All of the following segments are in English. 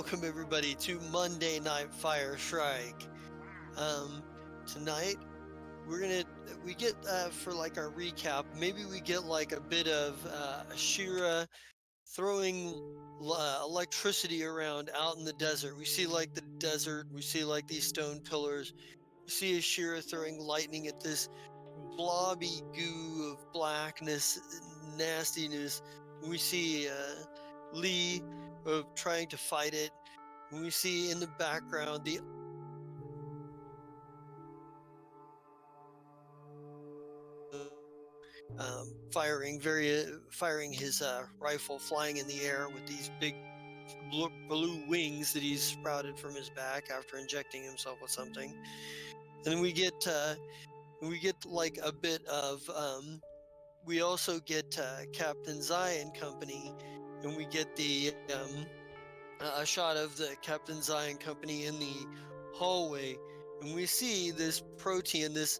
welcome everybody to Monday Night Fire Shrike. Tonight we get for like our recap. Maybe we get like a bit of Ashira throwing electricity around out in the desert. We see like the desert. We see like these stone pillars. We see Ashira throwing lightning at this blobby goo of blackness, nastiness. We see Lee trying to fight it. We see in the background the firing his rifle, flying in the air with these big blue wings that he's sprouted from his back after injecting himself with something. And then we get like a bit of we also get Captain Zai and company, and we get a shot of the Captain Zai and company in the hallway, and we see this protean, this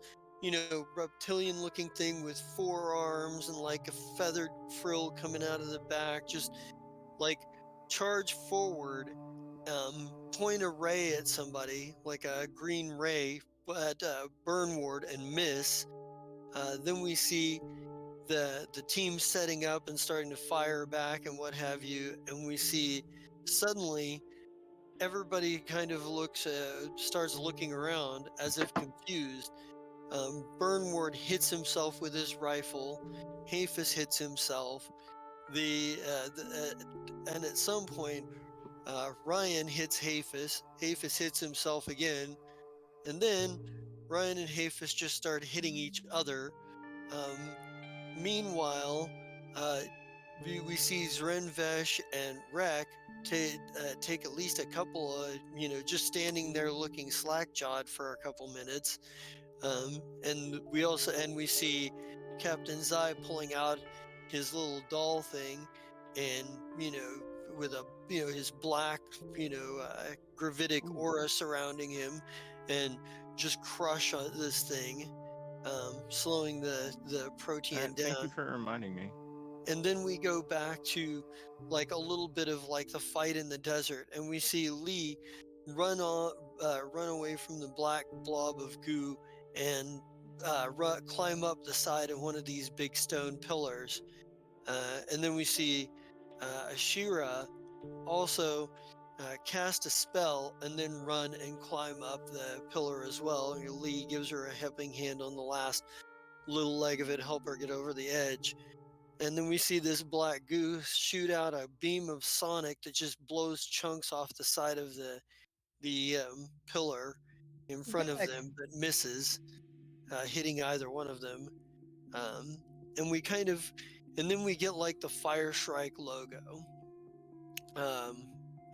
reptilian looking thing with 4 arms and like a feathered frill coming out of the back, just like charge forward, point a ray at somebody like a green ray, but burn ward and miss. Then we see the team setting up and starting to fire back and what have you, and we see suddenly everybody kind of starts looking around as if confused. Burnward hits himself with his rifle. Hafis hits himself. And at some point, Ryan hits Hafis. Hafis hits himself again, and then Ryan and Hafis just start hitting each other. Meanwhile, we see Zrenvesh and Rek take at least a couple of, just standing there looking slack-jawed for a couple minutes. And we see Captain Zai pulling out his little doll thing, and with his black gravitic aura surrounding him, and just crush on this thing, slowing the protean down. Thank you for reminding me. And then we go back to like a little bit of like the fight in the desert, and we see Lee run away from the black blob of goo and climb up the side of one of these big stone pillars. And then we see Ashira also cast a spell and then run and climb up the pillar as well. And Lee gives her a helping hand on the last little leg of it, help her get over the edge. And then we see this black goo shoot out a beam of sonic that just blows chunks off the side of the pillar in front of them, but misses, hitting either one of them. And then we get like the Fire Shrike logo.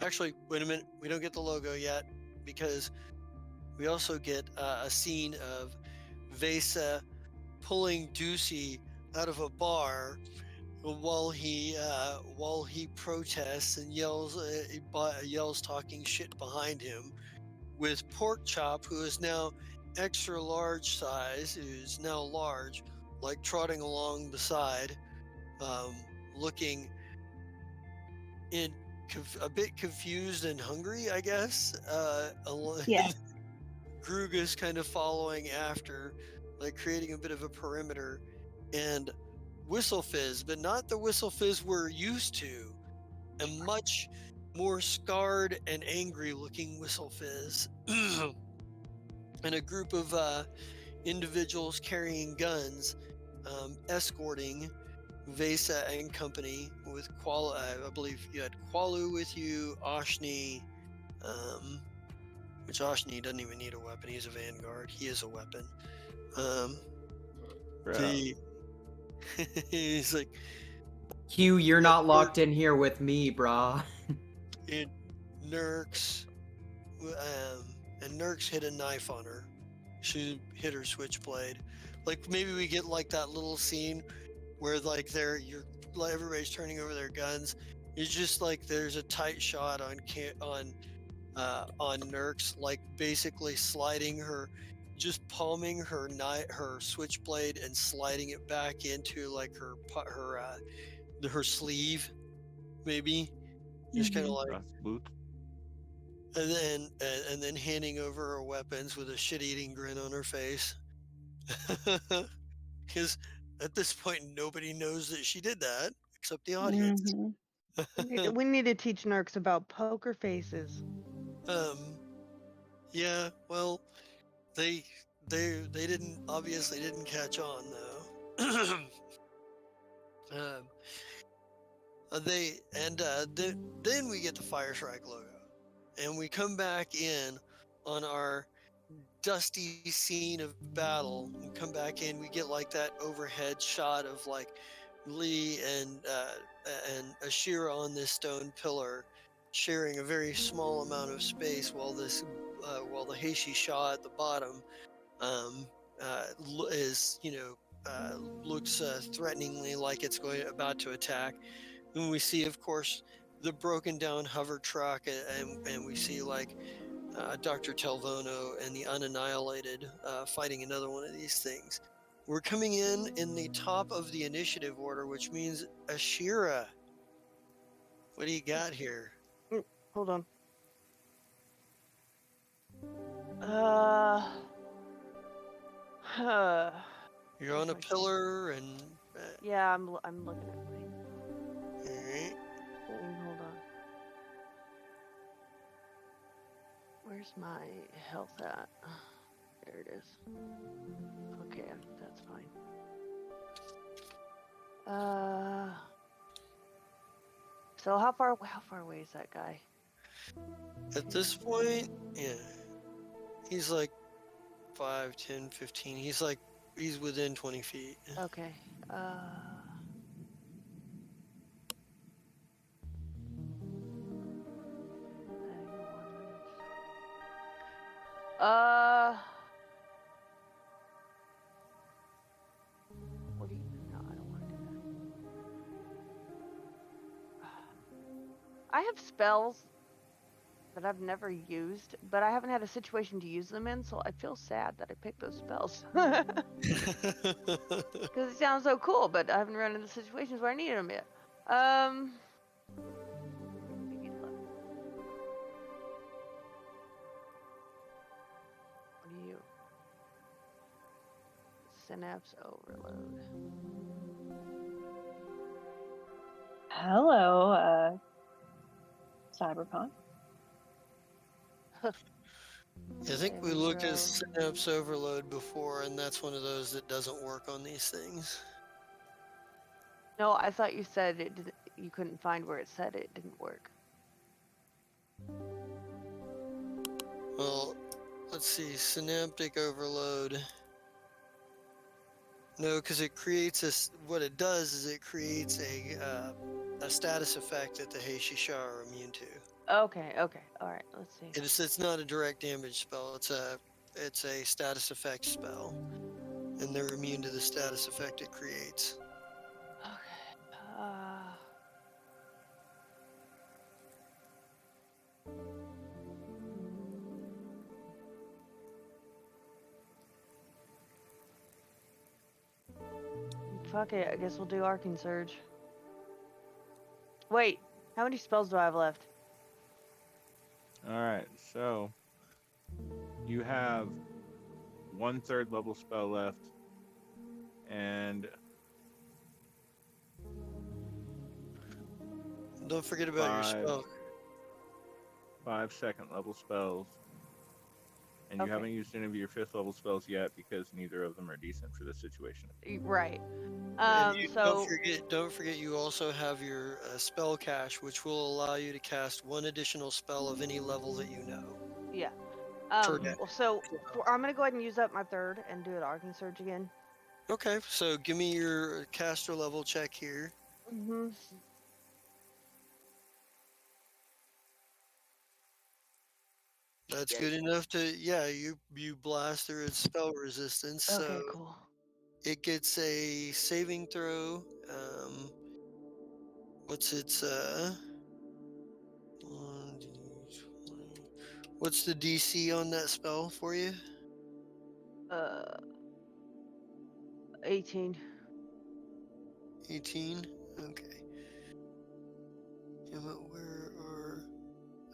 Actually, wait a minute, we don't get the logo yet, because we also get a scene of Vesa pulling Ducey out of a bar while he protests and yells talking shit behind him, with Porkchop, who is now extra large size, who's now large, like trotting along the side, looking a bit confused and hungry, I guess. Yeah. Gruga's kind of following after, like creating a bit of a perimeter, and Whistlefizz, but not the Whistlefizz we're used to, a much more scarred and angry looking Whistlefizz, and a group of individuals carrying guns, escorting Vesa and company with I believe you had Qualu with you, Ashni, which Ashni doesn't even need a weapon. He's a vanguard. He is a weapon. He's like, Hugh, you're not locked in here with me, brah. Nurx, and Nurx hit a knife on her. She hit her switchblade. Like maybe we get like that little scene where like everybody's turning over their guns. It's just like there's a tight shot on Nurx, like basically sliding her, just palming her switchblade and sliding it back into like her sleeve, maybe. Just kind of like boot. and then handing over her weapons with a shit-eating grin on her face. Because at this point, nobody knows that she did that except the audience. Mhm. We need to teach Nerks about poker faces. um, yeah, well, they they didn't obviously didn't catch on though. um, then we get the Fire Shrike logo, and we come back in on our dusty scene of battle. We come back in, we get like that overhead shot of like Lee and Ashira on this stone pillar, sharing a very small amount of space, while the Heishi Shah at the bottom um, is looks threateningly like it's about to attack. And we see, of course, the broken down hover truck, and we see like Dr. Telvono and the Unannihilated fighting another one of these things. We're coming in the top of the initiative order, which means Ashira. What do you got here? Hold on. You're on a my pillar, and Yeah, I'm looking at my all right. thing. Hold on. Where's my health at? There it is. Okay, that's fine. So how far away is that guy? At this point, yeah, he's like 5, 10, 15. He's within 20 feet. Okay. What do you? No, I don't want to do that. I have spells that I've never used, but I haven't had a situation to use them in, so I feel sad that I picked those spells. Because it sounds so cool, but I haven't run into situations where I need them yet. What are you? Synapse overload. Hello, Cyberpunk. I think we looked at synapse overload before, and that's one of those that doesn't work on these things. No, I thought you said it did, you couldn't find where it said it didn't work. Well, let's see, synaptic overload. No, because it creates what it does is it creates a status effect that the Heishi Sha are immune to. Okay, all right, let's see. It's not a direct damage spell. It's a status effect spell, and they're immune to the status effect it creates. Okay. Fuck it, I guess we'll do Arcane Surge. Wait, how many spells do I have left? Alright, so you have 1/3 level spell left, and Don't forget about your spell. 5 second level spells. And you Okay. haven't used any of your 5th level spells yet because neither of them are decent for this situation. Right. So don't forget you also have your spell cache, which will allow you to cast one additional spell of any level that you know. Yeah. Per So I'm gonna go ahead and use up my 3rd and do an Arcane Surge again. Okay, so give me your caster level check here. Mm-hmm. That's good enough to you blast through its spell resistance. Okay, So cool. it gets a saving throw. What's its 1d20. What's the DC on that spell for you? 18. 18. Okay. Where are?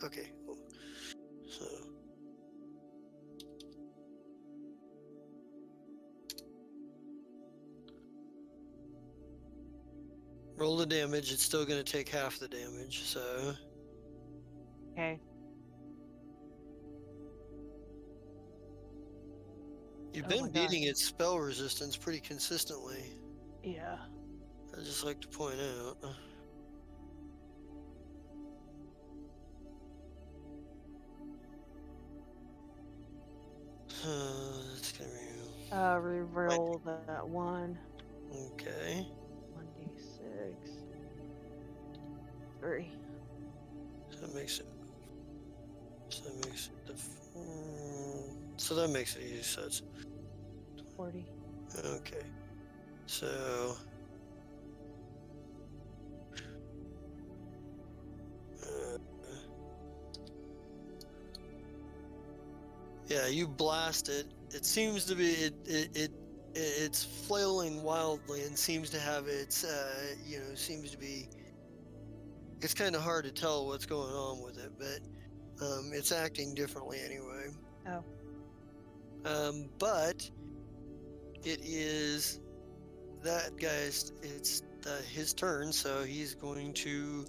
Okay. Cool. Roll the damage. It's still going to take half the damage, so... Okay. You've Oh been my beating gosh. its spell resistance pretty consistently. Yeah. I'd just like to point out. That's gonna be... Reroll that one. Okay. 1d6. 3. So that makes it... So that makes it... So that makes it easy, so it's... 40. Okay. So... yeah, you blast it. It seems to be it's flailing wildly and seems to have its seems to be. It's kind of hard to tell what's going on with it, but it's acting differently anyway. Oh. But it is that guy's. It's his turn, so he's going to.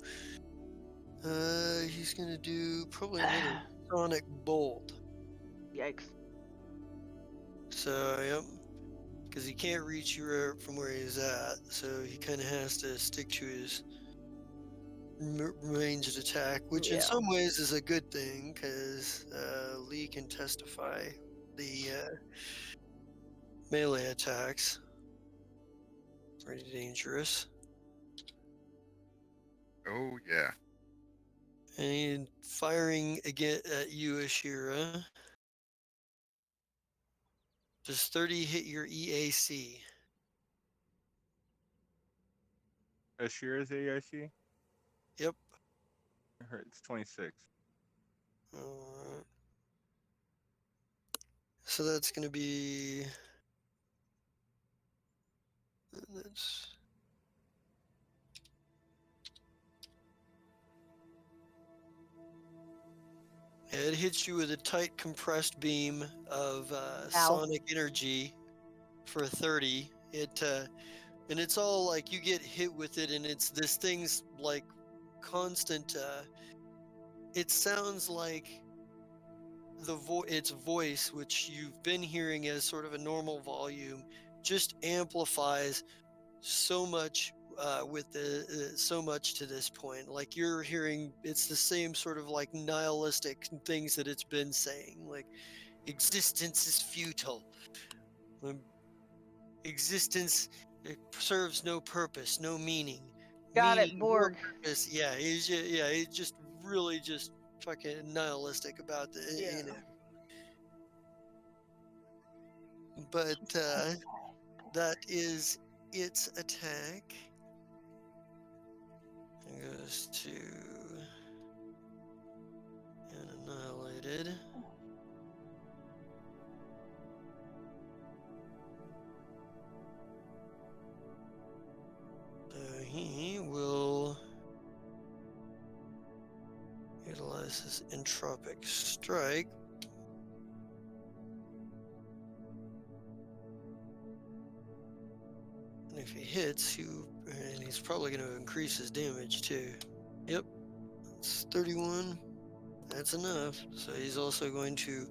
He's going to do probably another sonic bolt. Yikes. So, yep. Because he can't reach you from where he's at, so he kind of has to stick to his ranged attack, which in some ways is a good thing, because Lee can testify the melee attacks. Pretty dangerous. Oh, yeah. And firing again at you, Ashira. Does 30 hit your EAC? Ashira's AIC? Yep. It's 26. Alright. So that's going to be... That's... It hits you with a tight compressed beam of sonic energy for 30. And it's all like you get hit with it, and it's this thing's like constant. It sounds like its voice, which you've been hearing as sort of a normal volume, just amplifies so much with so much to this point. Like you're hearing, it's the same sort of like nihilistic things that it's been saying, like existence is futile. Existence, it serves no purpose, no meaning. Got meaning, it, Borg. no purpose. Yeah, he's just really just fucking nihilistic about the you know. But that is its attack. It goes to and annihilated. So he will utilize his entropic strike. And if he hits, and he's probably going to increase his damage too. Yep, it's 31. That's enough. So he's also going to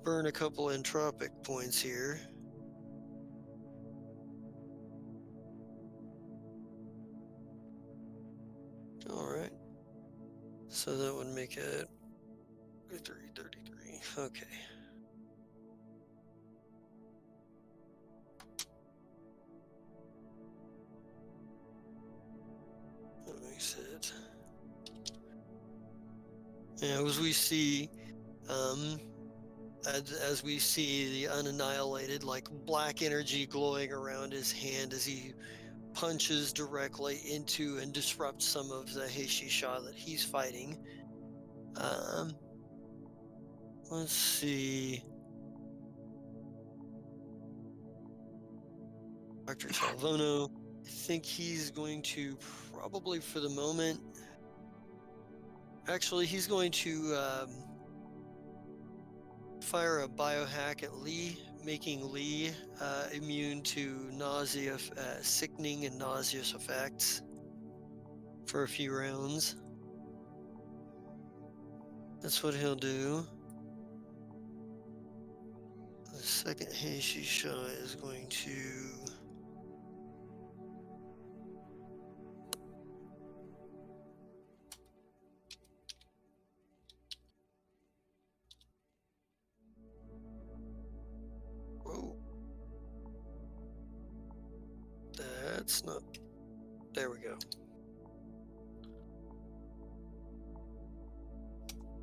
burn a couple entropic points here. Alright. So that would make it 33. Okay. That makes it. And as we see, as we see the unannihilated, like black energy glowing around his hand as he punches directly into and disrupts some of the Heishisha that he's fighting. Let's see. Dr. Salvono, I think he's going to probably for the moment. Actually, he's going to fire a biohack at Lee, making Lee immune to nausea, sickening and nauseous effects for a few rounds. That's what he'll do. The second Heishi shot is going to... Whoa. That's not... There we go.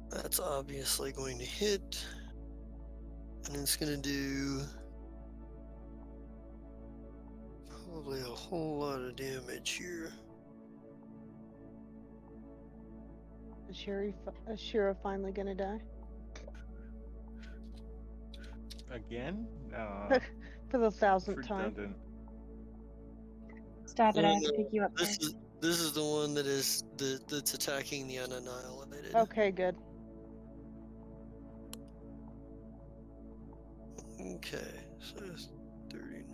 That's obviously going to hit. And it's going to do probably a whole lot of damage here. Is Shira finally gonna die? Again? For the 1000th time. Redundant. Stop it, No, I have to no, pick you up This first. is the one that's attacking the unannihilated. Okay, good. Okay, so it's 39.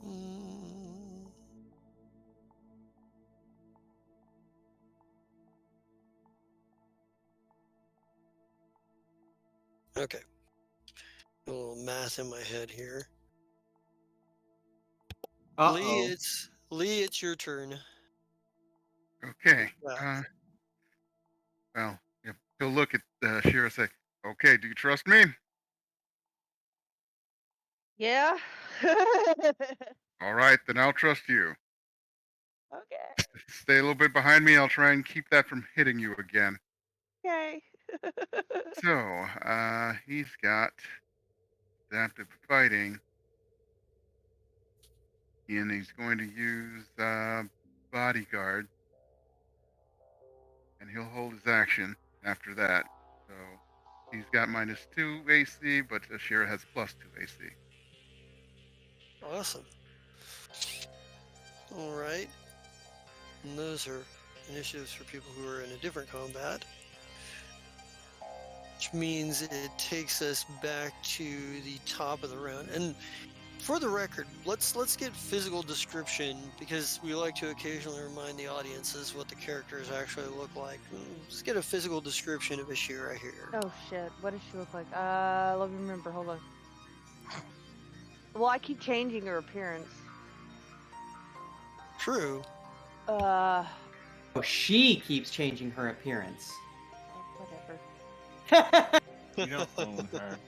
Mm. Okay. A little math in my head here. Uh-oh. Lee, it's your turn. Okay. Wow. Well, if he'll look at Shira and say, "Okay, do you trust me?" Yeah. All right, then I'll trust you. Okay. Stay a little bit behind me. I'll try and keep that from hitting you again. Okay. So, he's got adaptive fighting, and he's going to use bodyguard, and he'll hold his action after that. So, he's got -2 AC, but Shira has +2 AC. Awesome. All right. And those are initiatives for people who are in a different combat. Which means it takes us back to the top of the round. And for the record, let's get physical description, because we like to occasionally remind the audiences what the characters actually look like. Let's get a physical description of Ashira here. Oh shit, what does she look like? Let me remember, hold on. Well, I keep changing her appearance. True. Uh, Oh, she keeps changing her appearance. whatever. You don't own her.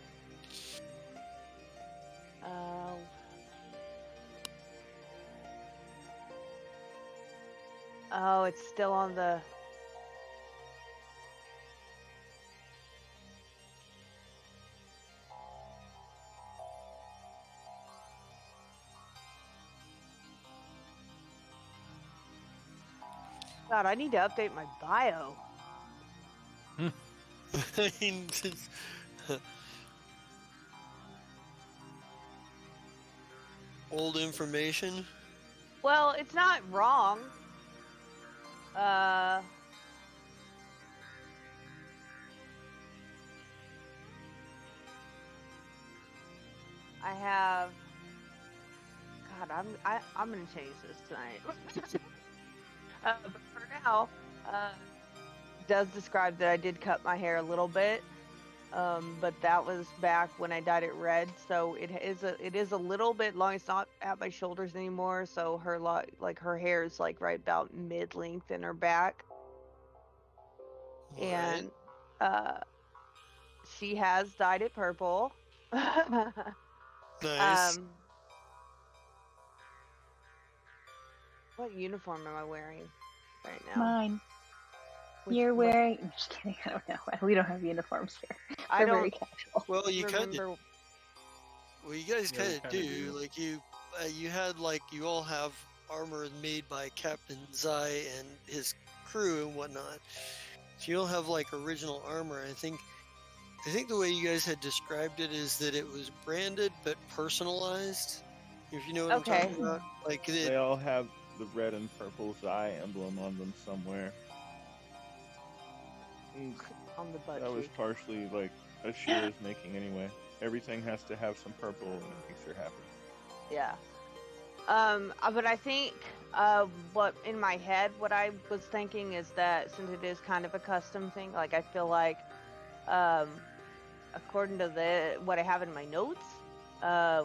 Oh, it's still on the... God, I need to update my bio. I mean, old information. Well, it's not wrong. I have... God, I'm gonna change this tonight. But for now, does describe that I did cut my hair a little bit, but that was back when I dyed it red, so it is a little bit long. It's not at my shoulders anymore, so her like her hair is like right about mid length in her back, All and right. she has dyed it purple. Nice. What uniform am I wearing right now? Mine. Which You're one? wearing. I'm just kidding. I don't know. We don't have uniforms here. I We're don't very casual. Well, you kind of. remember. Well, you guys Yeah, we kind of kinda do. do. Like you had like you all have armor made by Captain Zai and his crew and whatnot. So you all have like original armor. I think the way you guys had described it is that it was branded but personalized. If you know what Okay. I'm talking about, like They all have the red and purple eye emblem on them somewhere. And On the butt that was cheek. partially like Ashira's making anyway. Everything has to have some purple and it makes her happy. Yeah. But I think what in my head, what I was thinking is that since it is kind of a custom thing, like I feel like, according to what I have in my notes,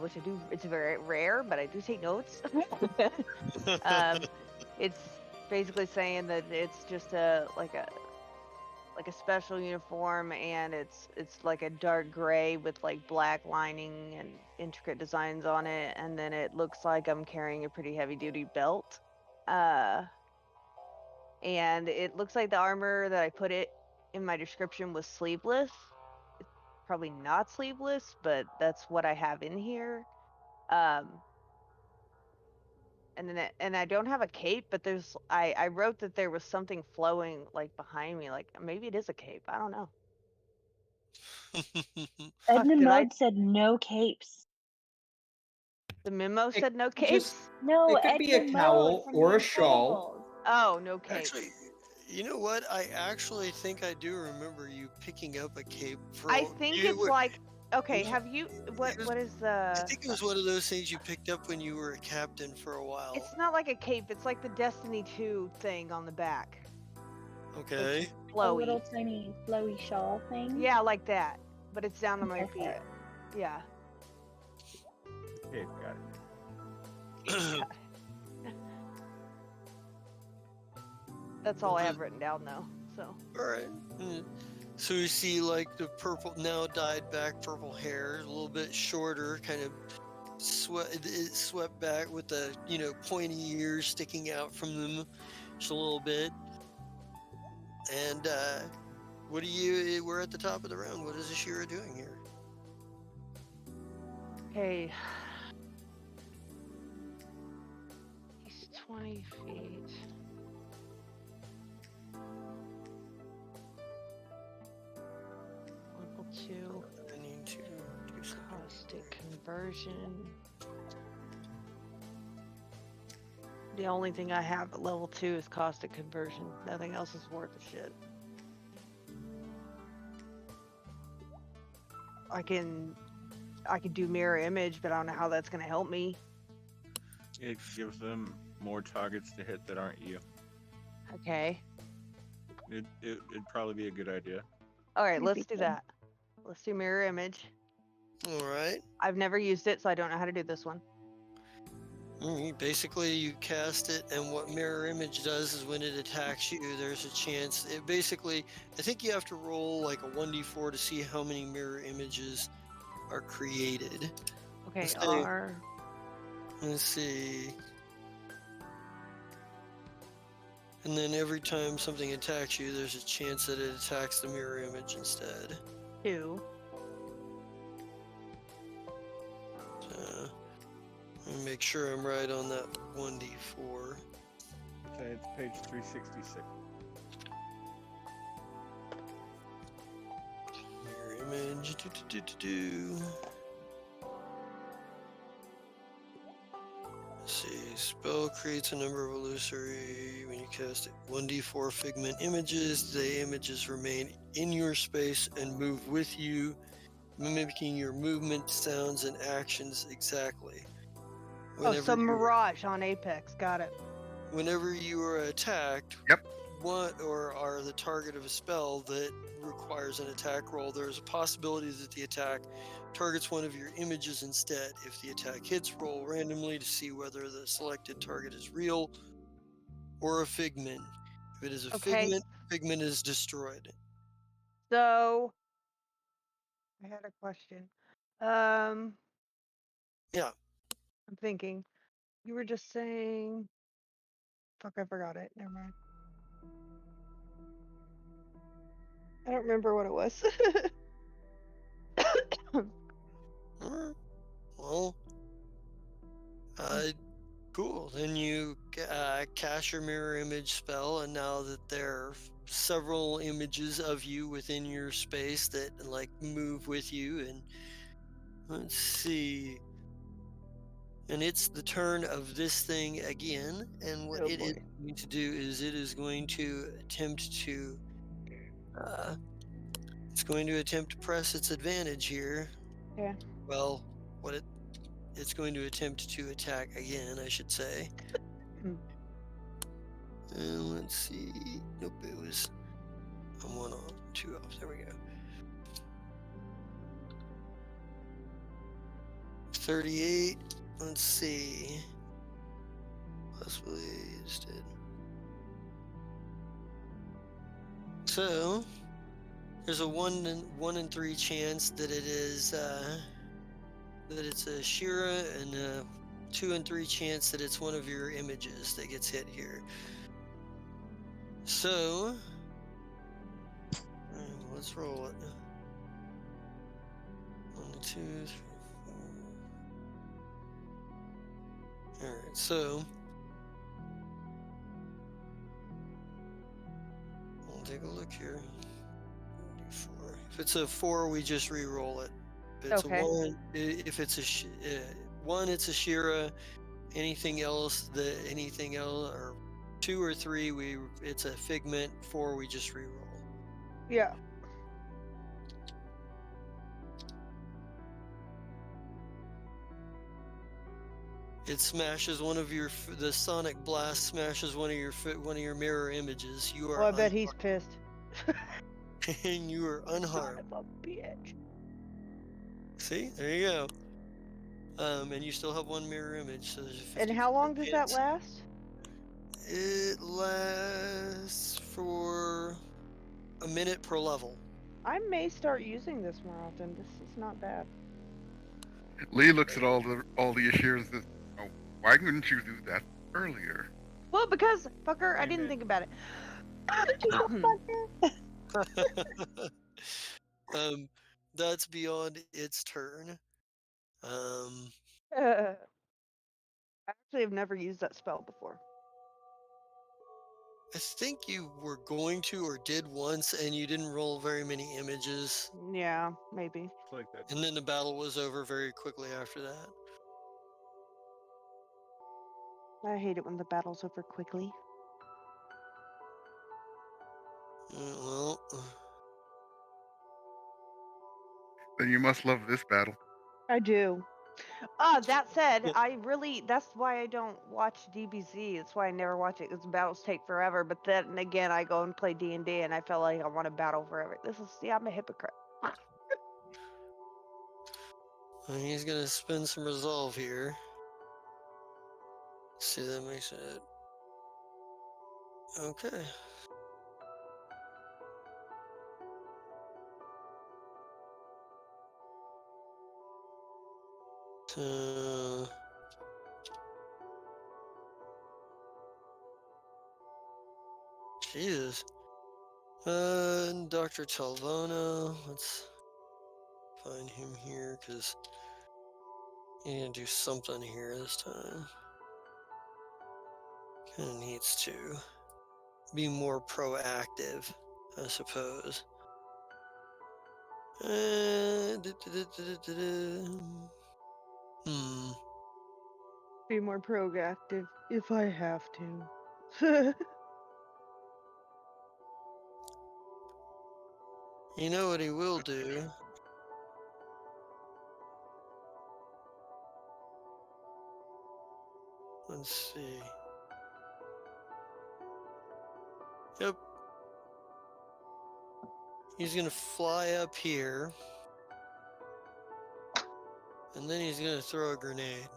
which I do, it's very rare, but I do take notes. It's basically saying that it's just a special uniform, and it's like a dark gray with like black lining and intricate designs on it, and then it looks like I'm carrying a pretty heavy duty belt. And it looks like the armor that I put it in my description was sleeveless. It's probably not sleeveless, but that's what I have in here. And I don't have a cape, but I wrote that there was something flowing like behind me, like maybe it is a cape. I don't know. Edna did I- Mode said no capes. The memo It said no could just- capes. No, It could be a Edna cowl Mode from or the a shawl. Incredibles. Oh, no capes. Actually, you know what? I actually think I do remember you picking up a cape for. I think it's like okay. was- Have you what was- is I the? think it was one of those things you picked up when you were a captain for a while. It's not like a cape. It's like the Destiny 2 thing on the back. Okay. A Flowy. little tiny flowy shawl thing. Yeah, like that. But it's down to my Okay. feet. Yeah. Okay, got it. That's all I have written down though. So. All right. So you see, like the purple now dyed back purple hair, a little bit shorter, kind of swept back with the pointy ears sticking out from them, just a little bit. And we're at the top of the round. What is Ashira doing here? Okay. He's 20 feet. Level 2. I need to do something. Caustic conversion. The only thing I have at level 2 is caustic conversion. Nothing else is worth a shit. I can do mirror image, but I don't know how that's gonna help me. It gives them more targets to hit that aren't you. Okay. It'd probably be a good idea. All right, Maybe let's do so. that. Let's do mirror image. All right. I've never used it, so I don't know how to do this one. Basically, you cast it, and what mirror image does is when it attacks you, there's a chance. It basically, I think you have to roll like a 1d4 to see how many mirror images are created. Okay, Let's do- R. Let's see. And then every time something attacks you, there's a chance that it attacks the mirror image instead. 2. Let me make sure I'm right on that 1d4. Okay, it's page 366. Mirror image. Let's see. Spell creates a number of illusory when you cast it. 1d4 figment images. The images remain in your space and move with you, mimicking your movement, sounds, and actions exactly. Oh, so Mirage on Apex. Got it. Whenever you are attacked, Yep. or are the target of a spell that requires an attack roll, there is a possibility that the attack targets one of your images instead. If the attack hits, roll randomly to see whether the selected target is real or a figment. If it is a Okay. figment is destroyed. So, I had a question. Yeah. I'm thinking. You were just saying. Fuck, I forgot it. Never mind. I don't remember what it was. Alright. Well, cool. Then you cast your mirror image spell, and now that there are several images of you within your space that like move with you, and let's see. And it's the turn of this thing again. And what Oh it is boy. going to do is it is going to attempt to it's going to attempt to press its advantage here. Yeah. Well, it's going to attempt to attack again, I should say. Hmm. And let's see. Nope, it was I'm 1 off, 2 off. There we go. 38. Let's see. Possibly it's dead. So there's a 1 in 3 chance that it is that it's a Shira, and a 2 in 3 chance that it's one of your images that gets hit here. So let's roll it. 1, 2, 3, 4. All right, so we'll take a look here. 4. If it's a 4, we just re-roll it. If it's Okay. a 1, if it's a 1, it's a Shira. Anything else, or 2 or 3, it's a figment. 4, we just re-roll. Yeah. It smashes the sonic blast smashes one of your mirror images. You are Well, I bet he's pissed. and you are Son unharmed. of a bitch. See, there you go. And you still have 1 mirror image, so there's a And 50% how long does that chance. last? It lasts for a minute per level. I may start using this more often. This is not bad. Lee looks at all the Ashiras and says, "Oh, why couldn't you do that earlier?" Well, because fucker, I Hey, didn't man. think about it. That's beyond its turn. Um, I actually have never used that spell before. I think you were going to or did once, and you didn't roll very many images, Yeah, maybe. It's like that. and then the battle was over very quickly after that. I hate it when the battle's over quickly. Well, Then you must love this battle. I do. That said, that's why I don't watch DBZ. That's why I never watch it, because the battles take forever. But then again, I go and play D&D, and I feel like I want to battle forever. I'm a hypocrite. and he's gonna spend some resolve here. See, that makes it okay. Jesus. Dr. Talvona, let's find him here, because he's gonna do something here this time. Kinda needs to be more proactive, I suppose. Be more proactive if I have to. You know what he will do? Let's see. Yep. He's gonna fly up here. And then he's gonna throw a grenade.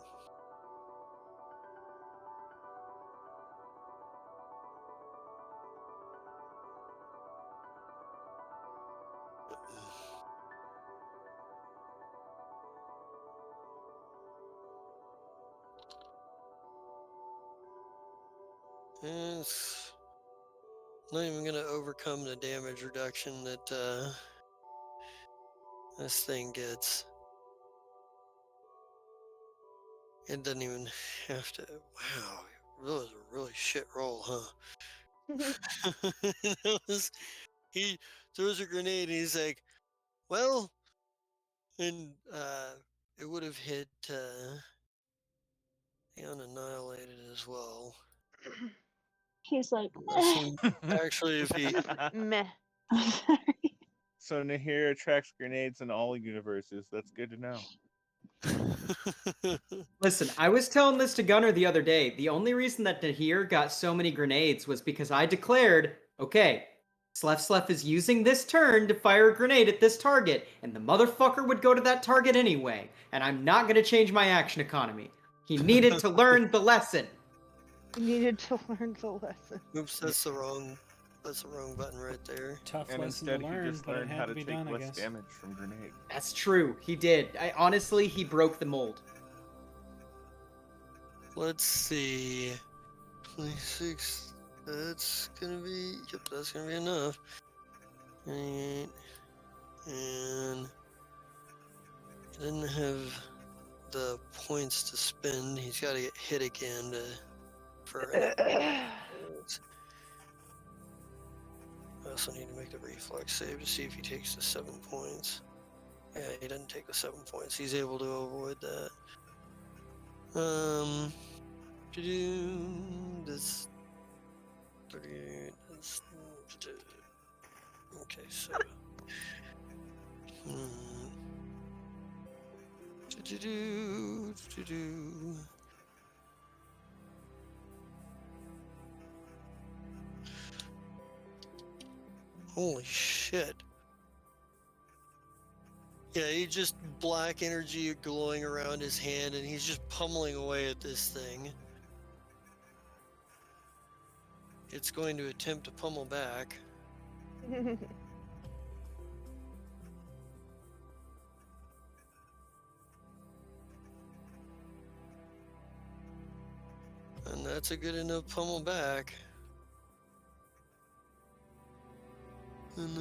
And it's not even gonna overcome the damage reduction that this thing gets. It doesn't even have to. Wow, that was a really shit roll, huh? He throws a grenade and he's like, well, and it would have hit and annihilated as well. He's like, Unless he, actually, if he, Meh. I'm sorry. So Nahir attracts grenades in all universes. That's good to know. Listen, I was telling this to Gunnar the other day. The only reason that Nahir got so many grenades was because I declared, okay, Slef is using this turn to fire a grenade at this target, and the motherfucker would go to that target anyway, and I'm not going to change my action economy. He needed to learn the lesson. You needed to learn the lesson. Oops, that's the wrong button right there. Tough And lesson instead, to he learn, just but it learned how had to to be take done, I less guess. damage from grenades. That's true. He did. Honestly, he broke the mold. Let's see. 26. That's gonna be. Yep, that's gonna be enough. 28. And he didn't have the points to spend. He's got to get hit again for it. I also need to make the reflex save to see if he takes the 7 points. Yeah, he doesn't take the 7 points. He's able to avoid that. To do this 38. Okay, so. Do. Holy shit. Yeah, he just black energy glowing around his hand, and he's just pummeling away at this thing. It's going to attempt to pummel back. And that's a good enough pummel back. And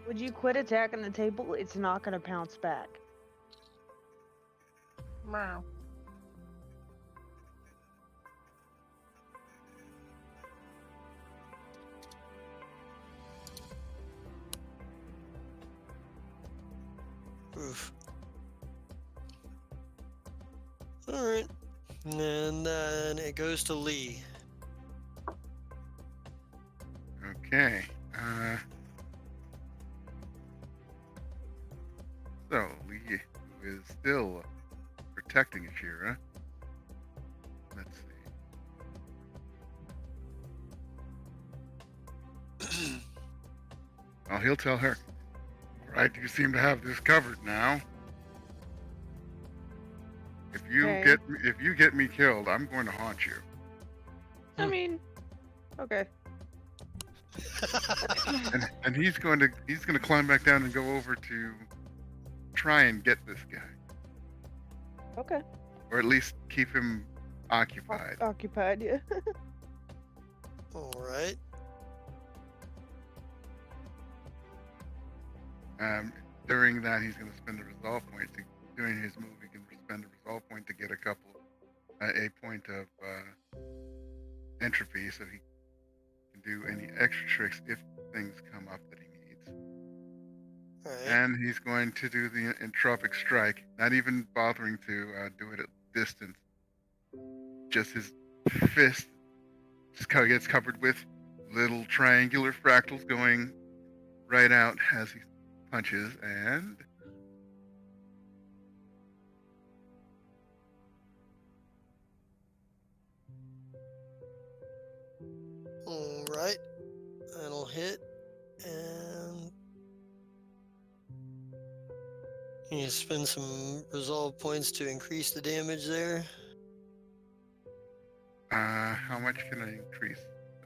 Would you quit attacking the table? It's not going to pounce back. Meow. oof. Alright. And then it goes to Lee. Okay. So Lee is still protecting Ashira. Let's see. Well, he'll tell her. All right, you seem to have this covered now. If Okay. you get me killed, I'm going to haunt you. I mean, okay. And he's going to climb back down and go over to try and get this guy, Okay. or at least keep him occupied. Occupied, yeah. Alright. During that, he's going to spend a resolve point. Doing his move, he can spend a resolve point to get a point of entropy, so he can do any extra tricks if things come up that he needs. Alright. And he's going to do the entropic strike, not even bothering to do it at distance. Just his fist just gets covered with little triangular fractals going right out as he punches, and Alright. That'll hit. And you spend some resolve points to increase the damage there. how much can I increase?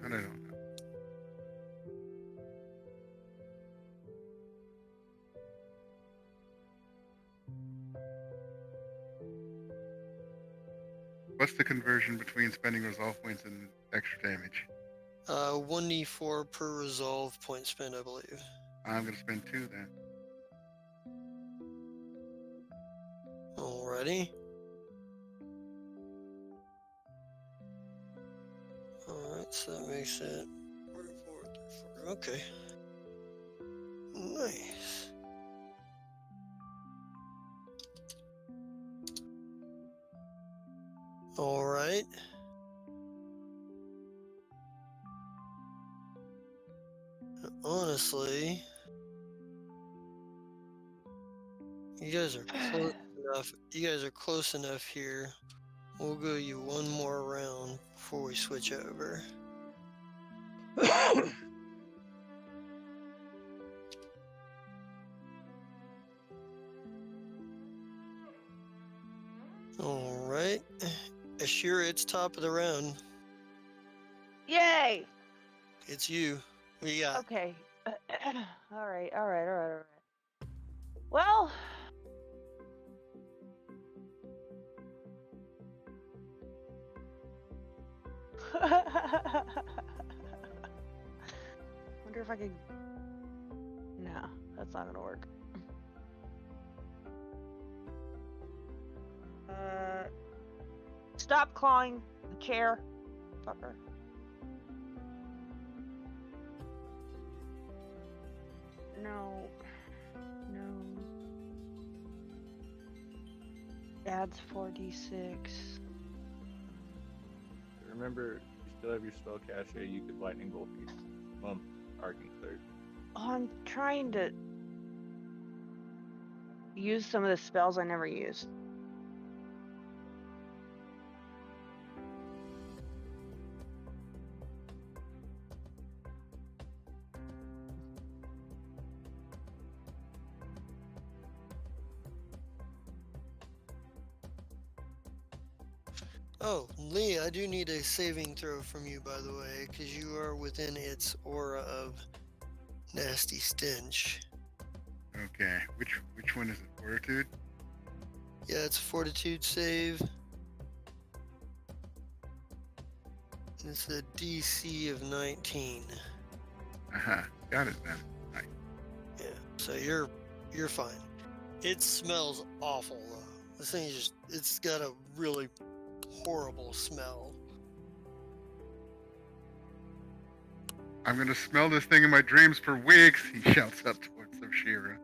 I don't know. What's the conversion between spending resolve points and extra damage? 1d4 per resolve point spent, I believe. I'm going to spend 2 then. Alrighty. Alright, so that makes it 44, 34. Okay. Nice. All right. Honestly, you guys are close enough. You guys are close enough here. We'll go you one more round before we switch over. All right. Ashira, it's top of the round. Yay! It's you. What you got? Okay. All right. Well, wonder if I could. No, that's not gonna work. Stop clawing the chair, fucker. No. Adds 4d6. Remember, you still have your spell cache. You could lightning bolt these. Arcane Cleric. Oh, I'm trying to use some of the spells I never used. Oh, Lee, I do need a saving throw from you, by the way, because you are within its aura of nasty stench. Okay. Which one is it? Fortitude? Yeah, it's a fortitude save. And it's a DC of 19. Got it then. Nice. Yeah, so you're fine. It smells awful though. This thing is it's got a really horrible smell. I'm gonna smell this thing in my dreams for weeks. He shouts up towards Ashira.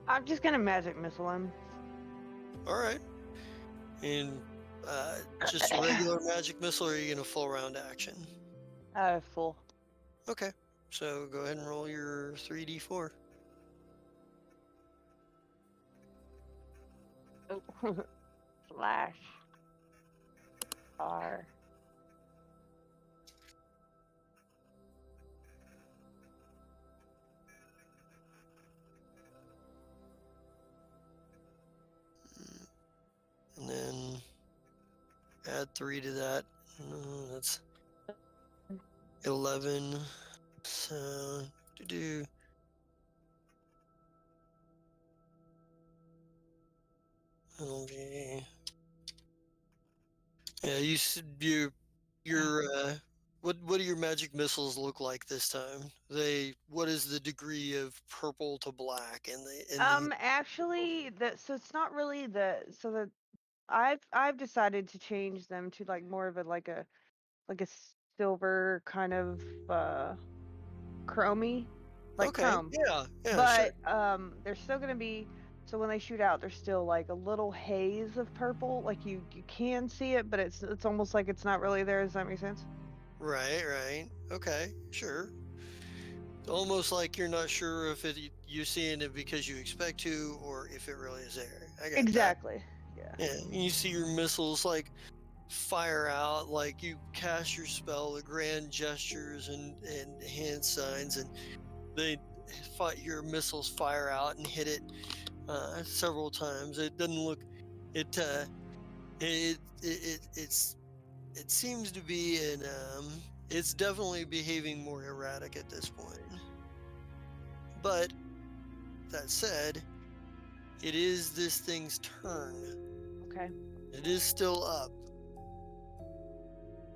I'm just gonna magic missile him. All right. And just a regular magic missile, or are you gonna full round action? Full. Okay. So go ahead and roll your 3d4. Slash. R. And then add 3 to that. That's 11. So do. It'll be. Yeah, your what do your magic missiles look like this time? What is the degree of purple to black in the Actually, so it's not really I've decided to change them to like more of like a silver kind of chromey, like Okay, chrome. yeah, But sure. they're still gonna be, so when they shoot out, there's still like a little haze of purple. Like you can see it, but it's almost like it's not really there. Does that make sense? Right. Okay, sure. Almost like you're not sure if you're seeing it because you expect to, or if it really is there. I got Exactly. that. Yeah, you see your missiles like fire out, like you cast your spell, the grand gestures and hand signs, and your missiles fire out and hit it several times. It doesn't look it it seems to be it's definitely behaving more erratic at this point. But that said, it is this thing's turn. Okay. It is still up.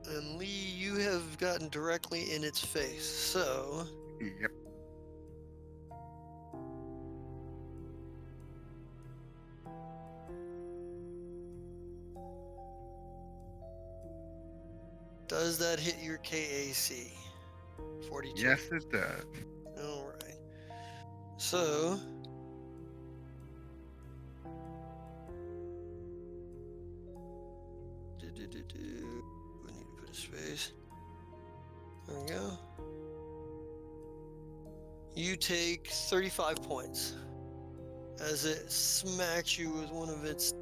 And Lee, you have gotten directly in its face, so Yep. does that hit your KAC? 42. Yes, it does. All right. So Space. There we go. You take 35 points as it smacks you with one of its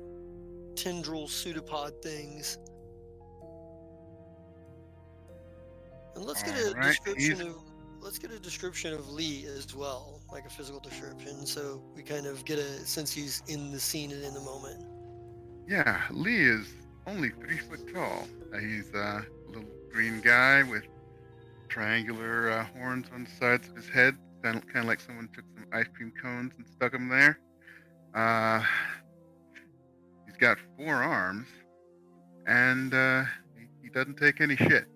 tendril pseudopod things. And let's get a All right, description of Lee as well, like a physical description, so we kind of get since he's in the scene and in the moment. Yeah, Lee is only 3 foot tall. He's a little green guy with triangular horns on the sides of his head, kind of like someone took some ice cream cones and stuck them there. He's got 4 arms, and he doesn't take any shit.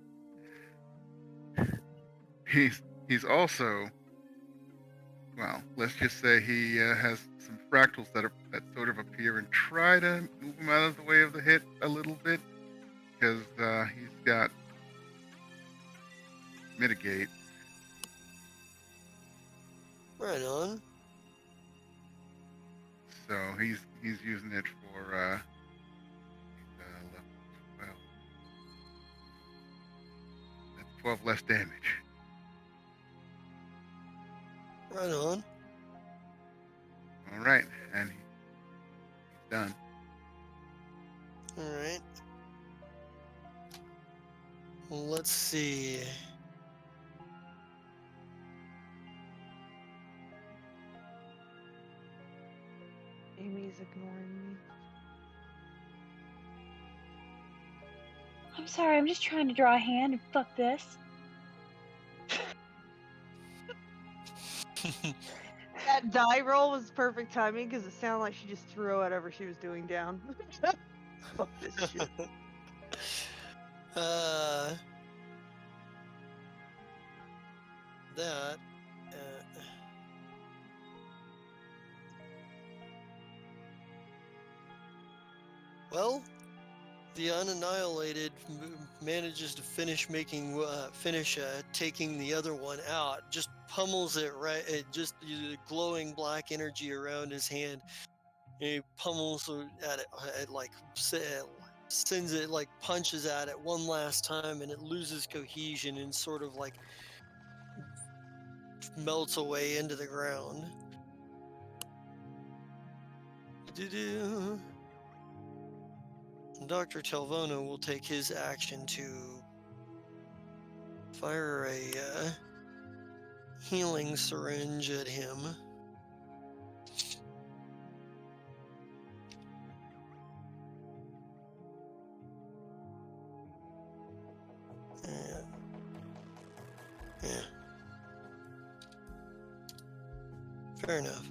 He's also, well, let's just say he has some fractals that sort of appear and try to move him out of the way of the hit a little bit, because he's got mitigate. Right on. So he's using it for level 12. That's 12 less damage. Right on. All right, and he's done. All right. Well, let's see. Amy's ignoring me. I'm sorry, I'm just trying to draw a hand and fuck this. That die roll was perfect timing because it sounded like she just threw whatever she was doing down. Fuck this shit. That. Well, the Unannihilated manages to finish taking the other one out. Just pummels it right. It just the glowing black energy around his hand. And he pummels at it, sends it, like punches at it one last time, and it loses cohesion and sort of like melts away into the ground. Dr. Telvona will take his action to fire a healing syringe at him. Yeah. Fair enough.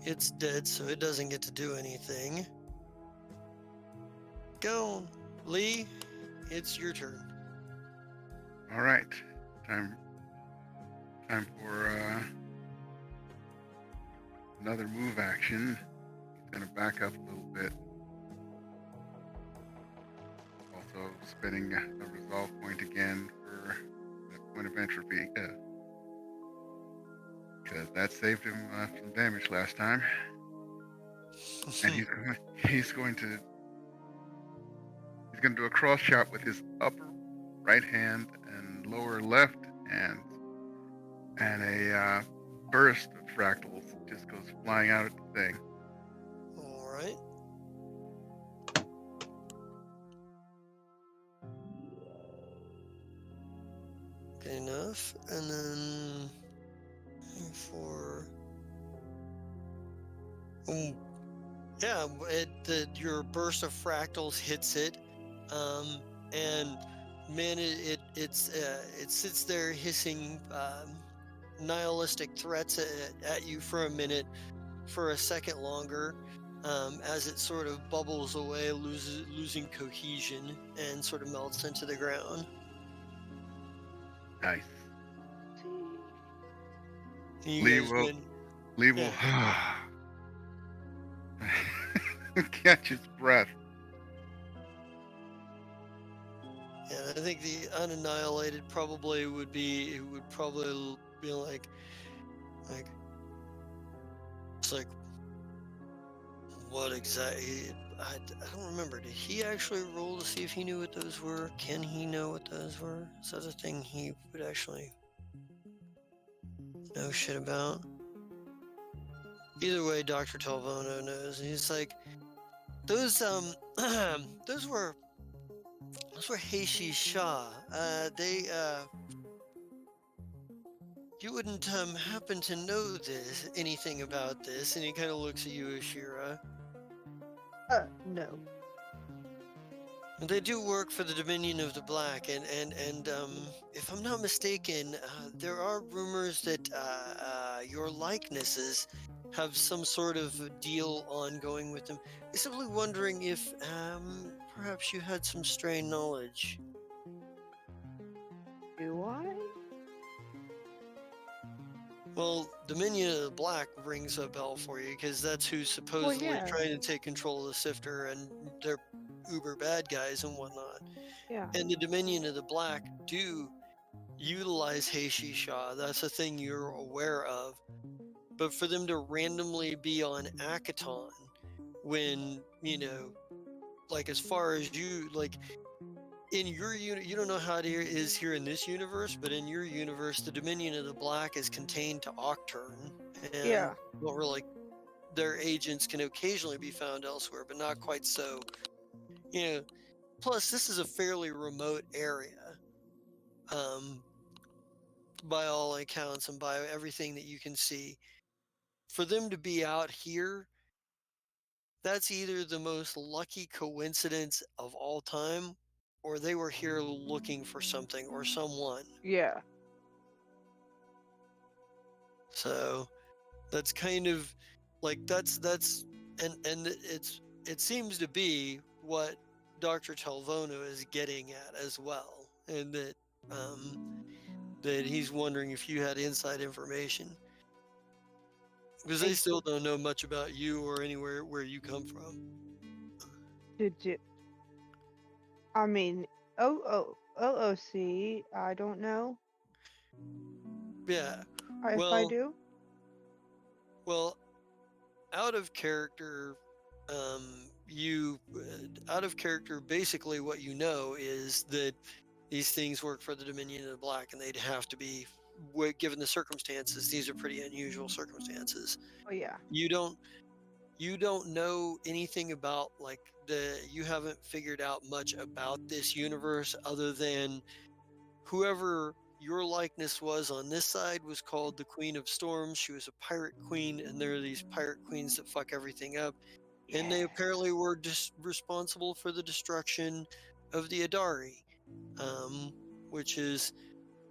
It's dead, so it doesn't get to do anything. Go, Lee. It's your turn. All right, time for another move action. He's gonna back up a little bit. Also spending a resolve point again for that point of entropy. Because that saved him some damage last time. And he's going to do a cross shot with his upper right hand and lower left hand, and a burst of fractals just goes flying out at the thing. All right. Good enough. And then for yeah, your burst of fractals hits it, and man, it sits there hissing nihilistic threats at you for a minute, for a second longer, as it sort of bubbles away, losing cohesion, and sort of melts into the ground. Nice. You guys win. Lee will catch his breath. Yeah, I think the Unannihilated probably would be like, it's like, what exactly. I don't remember. Did he actually roll to see if he knew what those were? Can he know what those were? Is that a thing he would actually know shit about? Either way, Dr. Talvono knows. And he's like, those those were Heishi Shah. You wouldn't happen to know anything about this? And he kind of looks at you, Ashira. No. They do work for the Dominion of the Black, and if I'm not mistaken, there are rumors that your likenesses have some sort of deal ongoing with them. I'm simply wondering if perhaps you had some stray knowledge. Do I? Well, Dominion of the Black rings a bell for you because that's who's supposedly yeah. trying to take control of the Sifter, and they're uber bad guys and whatnot. Yeah. And the Dominion of the Black do utilize Heishi Shah. That's a thing you're aware of. But for them to randomly be on Akaton when, like as far as you, like in your unit, you don't know how it is here in this universe, but in your universe, the Dominion of the Black is contained to Octurne. And Yeah. don't really, their agents can occasionally be found elsewhere, but not quite so. Plus, this is a fairly remote area. By all accounts and by everything that you can see, for them to be out here, that's either the most lucky coincidence of all time, or they were here looking for something or someone. Yeah. So that's kind of like and it seems to be what Dr. Talvono is getting at as well, and that he's wondering if you had inside information. Because they still don't know much about you or anywhere where you come from. Did you? I mean, OOC, I don't know. Yeah. If I do? Well, out of character, basically what you know is that these things work for the Dominion of the Black, and they'd have to be, given the circumstances, these are pretty unusual circumstances. Oh yeah. You don't know anything about you haven't figured out much about this universe other than whoever your likeness was on this side was called the Queen of Storms. She was a pirate queen, and there are these pirate queens that fuck everything up. And they apparently were just responsible for the destruction of the Adari, which is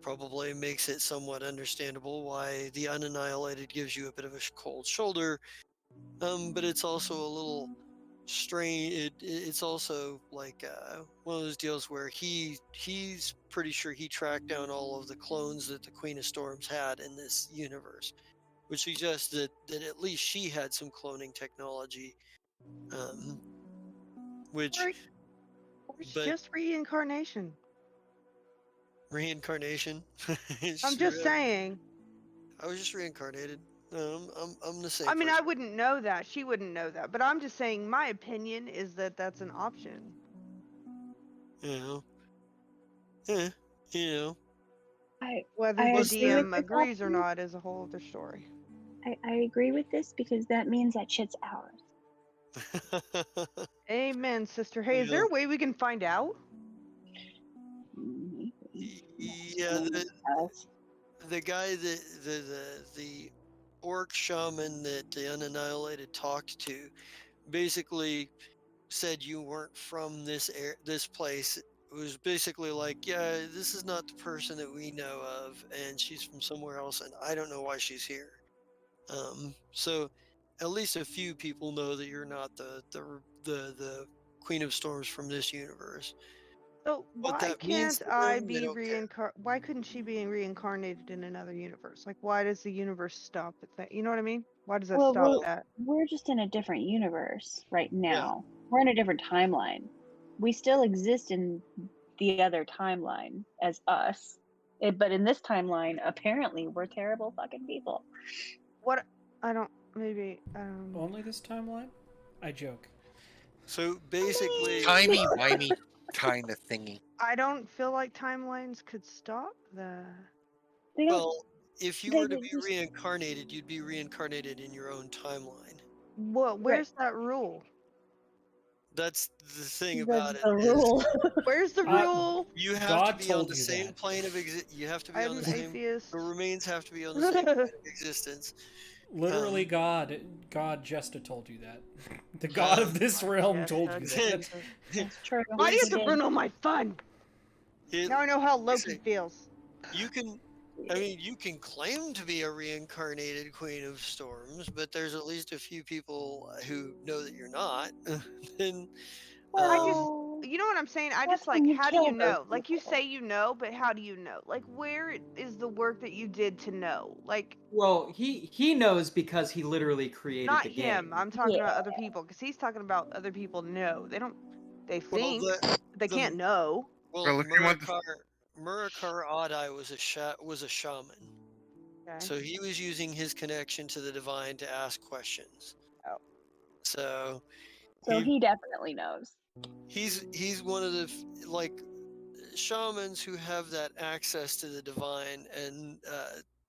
probably makes it somewhat understandable why the Unannihilated gives you a bit of a cold shoulder. But it's also a little strange. It's also like one of those deals where he's pretty sure he tracked down all of the clones that the Queen of Storms had in this universe, which suggests that at least she had some cloning technology, which Or it's but just reincarnation. reincarnation. I'm just saying. I was just reincarnated. I'm the same. I mean, person. I wouldn't know that. She wouldn't know that. But I'm just saying, my opinion is that that's an option. Whether I the agree DM with agrees this or option. not is a whole other story. I agree with this because that means that shit's ours. Amen, sister. Hey, is there a way we can find out? Yeah, the guy that the orc shaman that the Unannihilated talked to basically said you weren't from this place. It was basically like, yeah, this is not the person that we know of, and she's from somewhere else, and I don't know why she's here. So at least a few people know that you're not the Queen of Storms from this universe. So What why that means can't to I them, they be don't care. Why couldn't she be reincarnated in another universe? Like, why does the universe stop at that? You know what I mean? Why does that Well, stop that? we're just in a different universe right now. We're in a different timeline. We still exist in the other timeline as us. But in this timeline, apparently, we're terrible fucking people. What? I don't. Maybe. Only this timeline? I joke. So basically, Timey-wimey kind of thingy. I don't feel like timelines could stop that. They don't. well, if you they were to could be just- reincarnated, you'd be reincarnated in your own timeline. What? Where's that rule? That's the thing That's about it. the is rule. Where's the rule? You have God to be on told the you same that. plane of you have to be on I'm the same. atheist. The remains have to be on the same plane of existence. Literally, God Jesta told you that. The God of this realm told you that. That's true. Why do you He have to did. ruin all my fun? It- Now I know how Loki feels. you can, I mean, you can claim to be a reincarnated Queen of Storms, but there's at least a few people who know that you're not. And Well, You know what I'm saying? I That's just like, when you how do you kill those know? Like you people. say you know, but how do you know? Like where is the work that you did to know? Like Well, he knows because he literally created not the him. game. I'm talking about other people because he's talking about other people know. They don't. They well, think, but they can't know. Well, if you want to- Murakar Adai was a shaman. Okay. So he was using his connection to the divine to ask questions. Oh. So So he definitely knows. he's one of the like shamans who have that access to the divine, and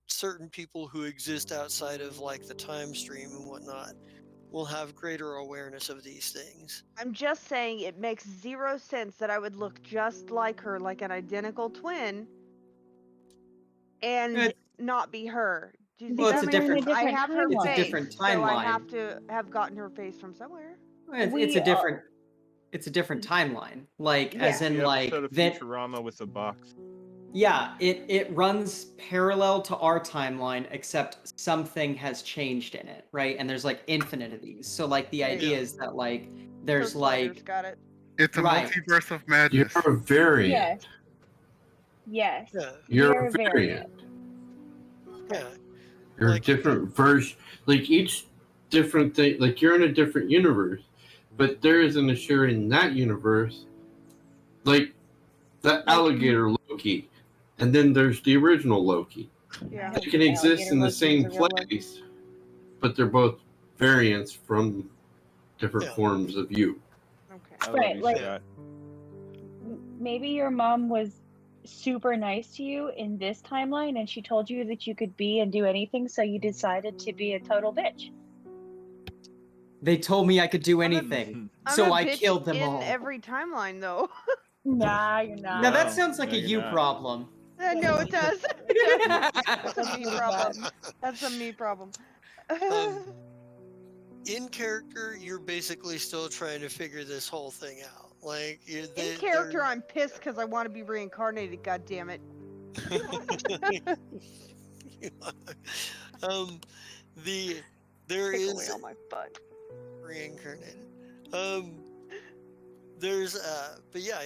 certain people who exist outside of like the time stream and whatnot will have greater awareness of these things. I'm just saying it makes zero sense that I would look just like her, like an identical twin, and It's- not be her. Do you see Well, that it's a makes different- sense? I have her It's a face, different so I have timeline. to have gotten her face from somewhere. It's a different timeline. Like as Yeah. in The like episode of that. Futurama with the box. Yeah, it runs parallel to our timeline, except something has changed in it, right? And there's like infinite of these. So like the idea is that like there's So Slender's like got it. It's a Right. multiverse of madness. You're a variant. Yes. Yes. Yeah, You're a variant. yeah. You're Like- a different version. Like each different thing. Like you're in a different universe, but there isn't a share in that universe. Like that alligator Loki, and then there's the original Loki. Yeah. They can exist in the same place, but they're both variants from different Yeah. forms of you. Okay. I Right, love you, like- Scott. Maybe your mom was super nice to you in this timeline and she told you that you could be and do anything, so you decided to be a total bitch. they told me I could do I'm a- anything, I'm so a I bitch killed them in all. every timeline, though. Nah, you're not. Now that No, sounds like no, a you're you not. problem. No, it does. That's a me problem. That's a me problem. In character, you're basically still trying to figure this whole thing out. Like In character, I'm pissed because I want to be reincarnated. God damn it. There is Take away all my fun. reincarnated. There's but yeah,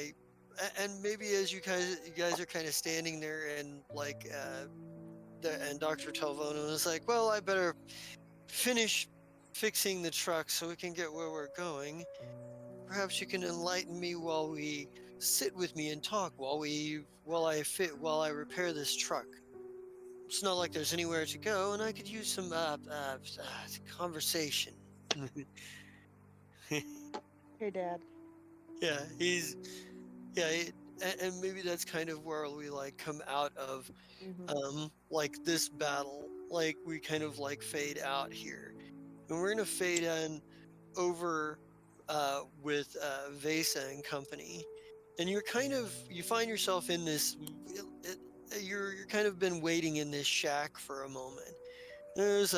and maybe as you guys are kind of standing there and like and Dr. Telvono is like, well, I better finish fixing the truck so we can get where we're going. Perhaps you can enlighten me while we sit with me and talk while I repair this truck. It's not like there's anywhere to go, and I could use some conversation. Hey, Dad. Yeah, and maybe that's kind of where we like come out of like this battle. Like we kind of like fade out here, and we're gonna fade in over with Vesa and company, and you find yourself in this. You're kind of been waiting in this shack for a moment. There's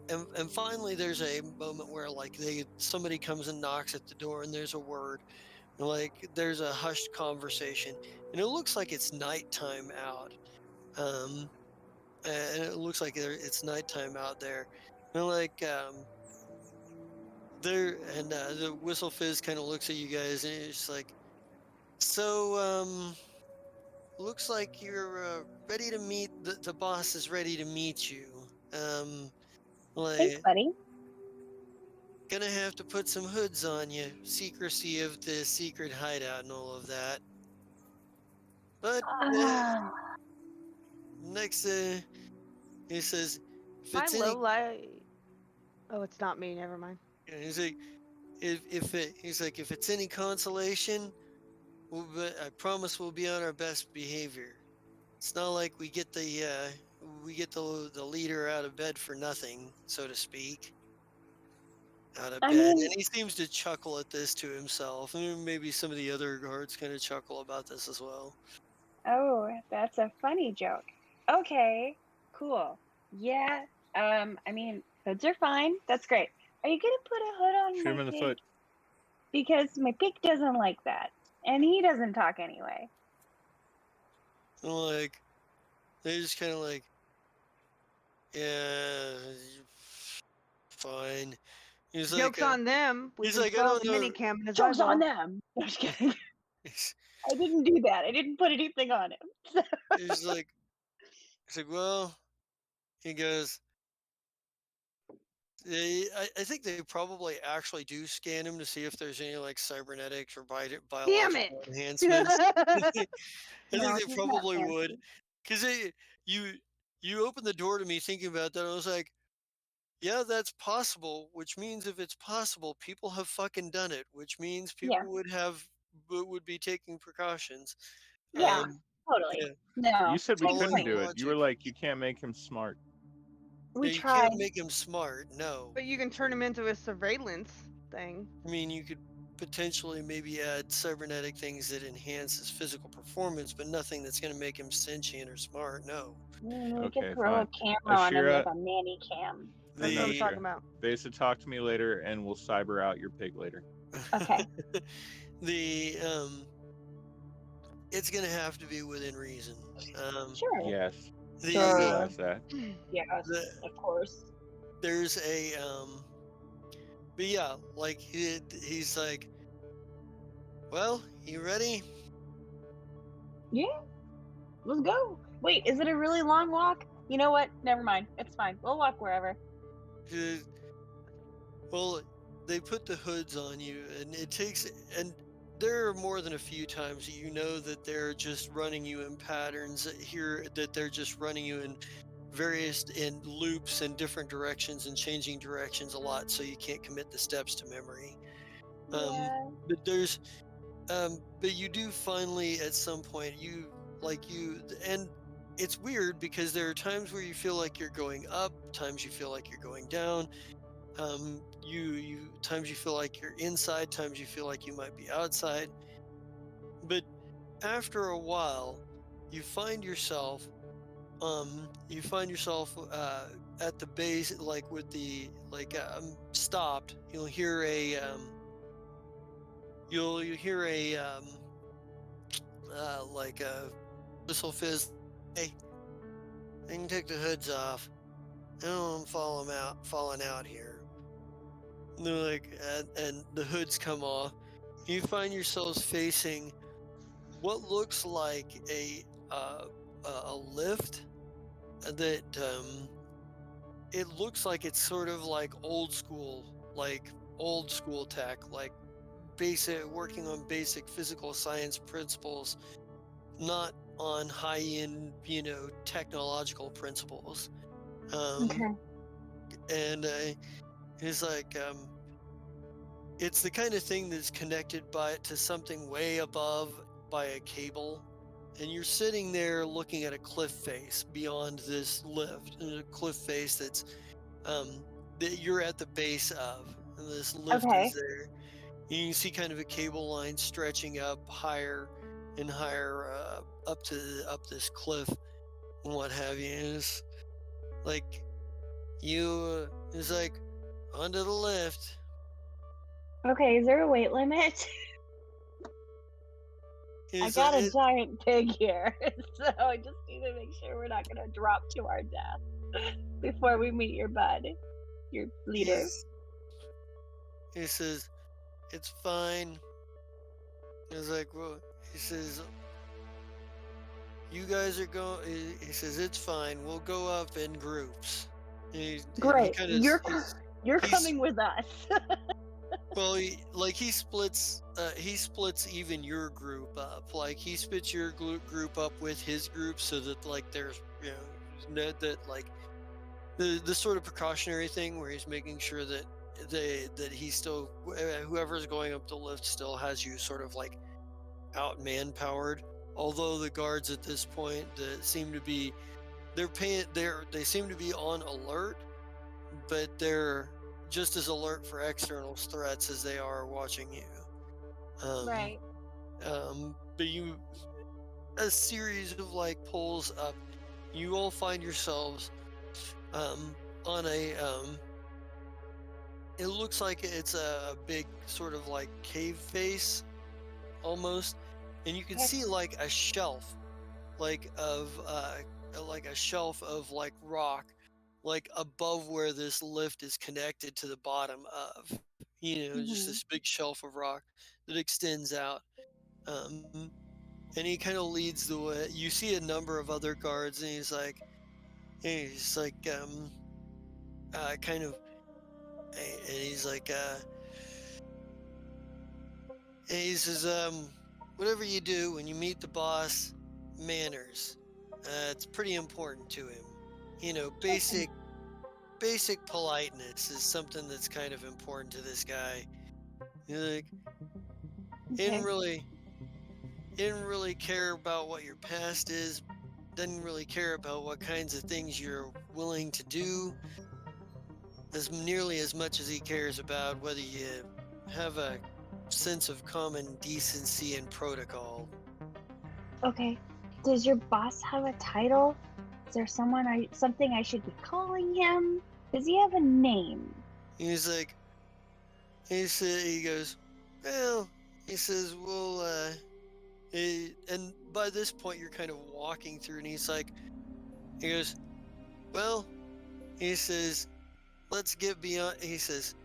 and finally there's a moment where like somebody comes and knocks at the door and there's a word, like there's a hushed conversation, and it looks like it's nighttime out, and it looks like it's nighttime out there, and like there and the whistle fizz kind of looks at you guys and it's like, so looks like you're ready to meet the boss is ready to meet you. Like Thanks, buddy. gonna have to put some hoods on you, secrecy of the secret hideout and all of that. But next he says, if My it's low any light. Oh, it's not me. Never mind. And he's like, if it's any consolation, I promise we'll be on our best behavior. It's not like we get the leader out of bed for nothing, so to speak. Out of I bed, mean, and he seems to chuckle at this to himself, and maybe some of the other guards kind of chuckle about this as well. oh, that's a funny joke. Okay, cool. Yeah. I mean, hoods are fine. That's great. Are you gonna put a hood on Shoot him my in the pig? foot. Because my pig doesn't like that, and he doesn't talk anyway. And like, they just kind of like, yeah, fine. He's Joke's like, on them. We he's can like, I throw don't a know. mini cam in his Joke's on eyeball. them. I'm just kidding. I didn't do that. I didn't put anything on him. He's like, well, he goes, I think they probably actually do scan him to see if there's any like cybernetics or Damn biological it! enhancements. I think No, they he's not probably would, fancy. because you opened the door to me thinking about that. I was like, yeah, that's possible. Which means if it's possible, people have fucking done it. Which means Yeah. people would be taking precautions. Yeah. Um, Totally. yeah, No. You said we following couldn't Fine. do it. You were logic. like, you can't make him smart. We You tried. can't make him smart. No. But you can turn him into a surveillance thing. I mean, you could potentially maybe add cybernetic things that enhance his physical performance, but nothing that's going to make him sentient or smart. No. We Okay, could throw a fine. camera on him Ashira- like a nanny cam. That's what I'm The talking about. Besa, talk to me later, and we'll cyber out your pig later. Okay. the it's going to have to be within reason. Sure. Yes, The, I realize that. Yes, the of course. there's a but yeah, like he's like, well, you ready? Yeah. Let's go. Wait, is it a really long walk? You know what? Never mind. It's fine. We'll walk wherever. Uh, Well, they put the hoods on you, and and there are more than a few times that you know that they're just running you in patterns here, that they're just running you in loops in different directions and changing directions a lot, so you can't commit the steps to memory. Yeah. But you do finally at some point and it's weird because there are times where you feel like you're going up, times you feel like you're going down. You times you feel like you're inside, times you feel like you might be outside. But after a while, you find yourself at the base, like with the stopped. You'll hear a like a whistle fizz. Hey, they can take the hoods off. I don't want them falling out here. And they're like, and the hoods come off. You find yourselves facing what looks like a lift that it looks like it's sort of like old school tech, like working on basic physical science principles, not on high-end, technological principles. Okay. And it's like it's the kind of thing that's connected to something way above by a cable, and you're sitting there looking at a cliff face beyond this lift, and a cliff face that's that you're at the base of, and this lift Okay. is there. You can see kind of a cable line stretching up higher and higher up this cliff and what have you. And it's like it's like onto the lift. Okay, is there a weight limit? I got a giant pig here, so I just need to make sure we're not going to drop to our death before we meet your bud, your leader. He says, it's fine. It's like, well, he says, you guys are going, he says, it's fine. We'll go up in groups. Great. You're coming with us. Well, he splits even your group up. Like he splits your group up with his group, so that like there's that like the sort of precautionary thing where he's making sure that he's still whoever's going up the lift still has you sort of like out manpowered. Although the guards at this point that seem to be they seem to be on alert, but they're just as alert for external threats as they are watching you. Right. But you, a series of like pulls up, you all find yourselves on a it looks like it's a big sort of like cave face almost, and you can Okay. see like a shelf like a shelf of like rock like above where this lift is connected to the bottom of, just Mhm. this big shelf of rock that extends out. um and he kind of leads the way. You see a number of other guards, and he's like kind of and he's like and he says, whatever you do when you meet the boss, manners. It's pretty important to him. Basic politeness is something that's kind of important to this guy. He's like, he Okay. didn't really care about what your past is, doesn't really care about what kinds of things you're willing to do, as nearly as much as he cares about whether you have a sense of common decency and protocol. Okay. Does your boss have a title? Is there something I should be calling him? Does he have a name? He's like, he goes, well, he says, well, and by this point you're kind of walking through, and he goes, well, he says, let's get beyond, he says,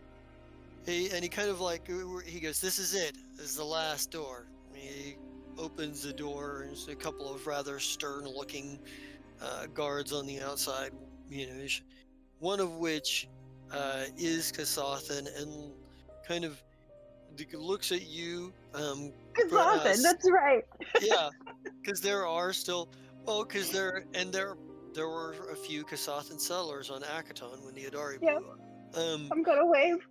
and he kind of like, he goes, this is it. This is the last door. He opens the door, and there's a couple of rather stern-looking guards on the outside. One of which is Kasathan, and kind of looks at you. Kasathan, that's right. Yeah, because there are still, because there were a few Kasathan settlers on Akaton when the Adari Yep. blew up. I'm gonna wave.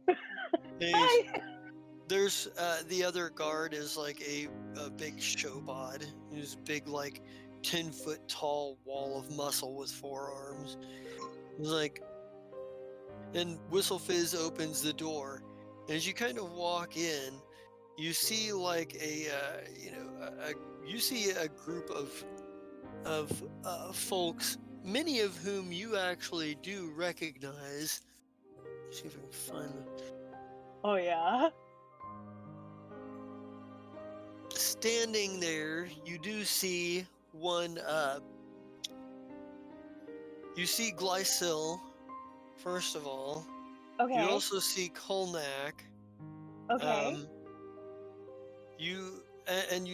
Hi. There's the other guard is like a big showbod. He's big, like 10-foot tall wall of muscle with 4 arms. He's like, and Whistlefizz opens the door. And as you kind of walk in, you see like you see a group of folks, many of whom you actually do recognize. Let's see if I can find them. Oh yeah. Standing there, you do see one. You see Glycil, first of all. Okay. You also see Kolnak. Okay. You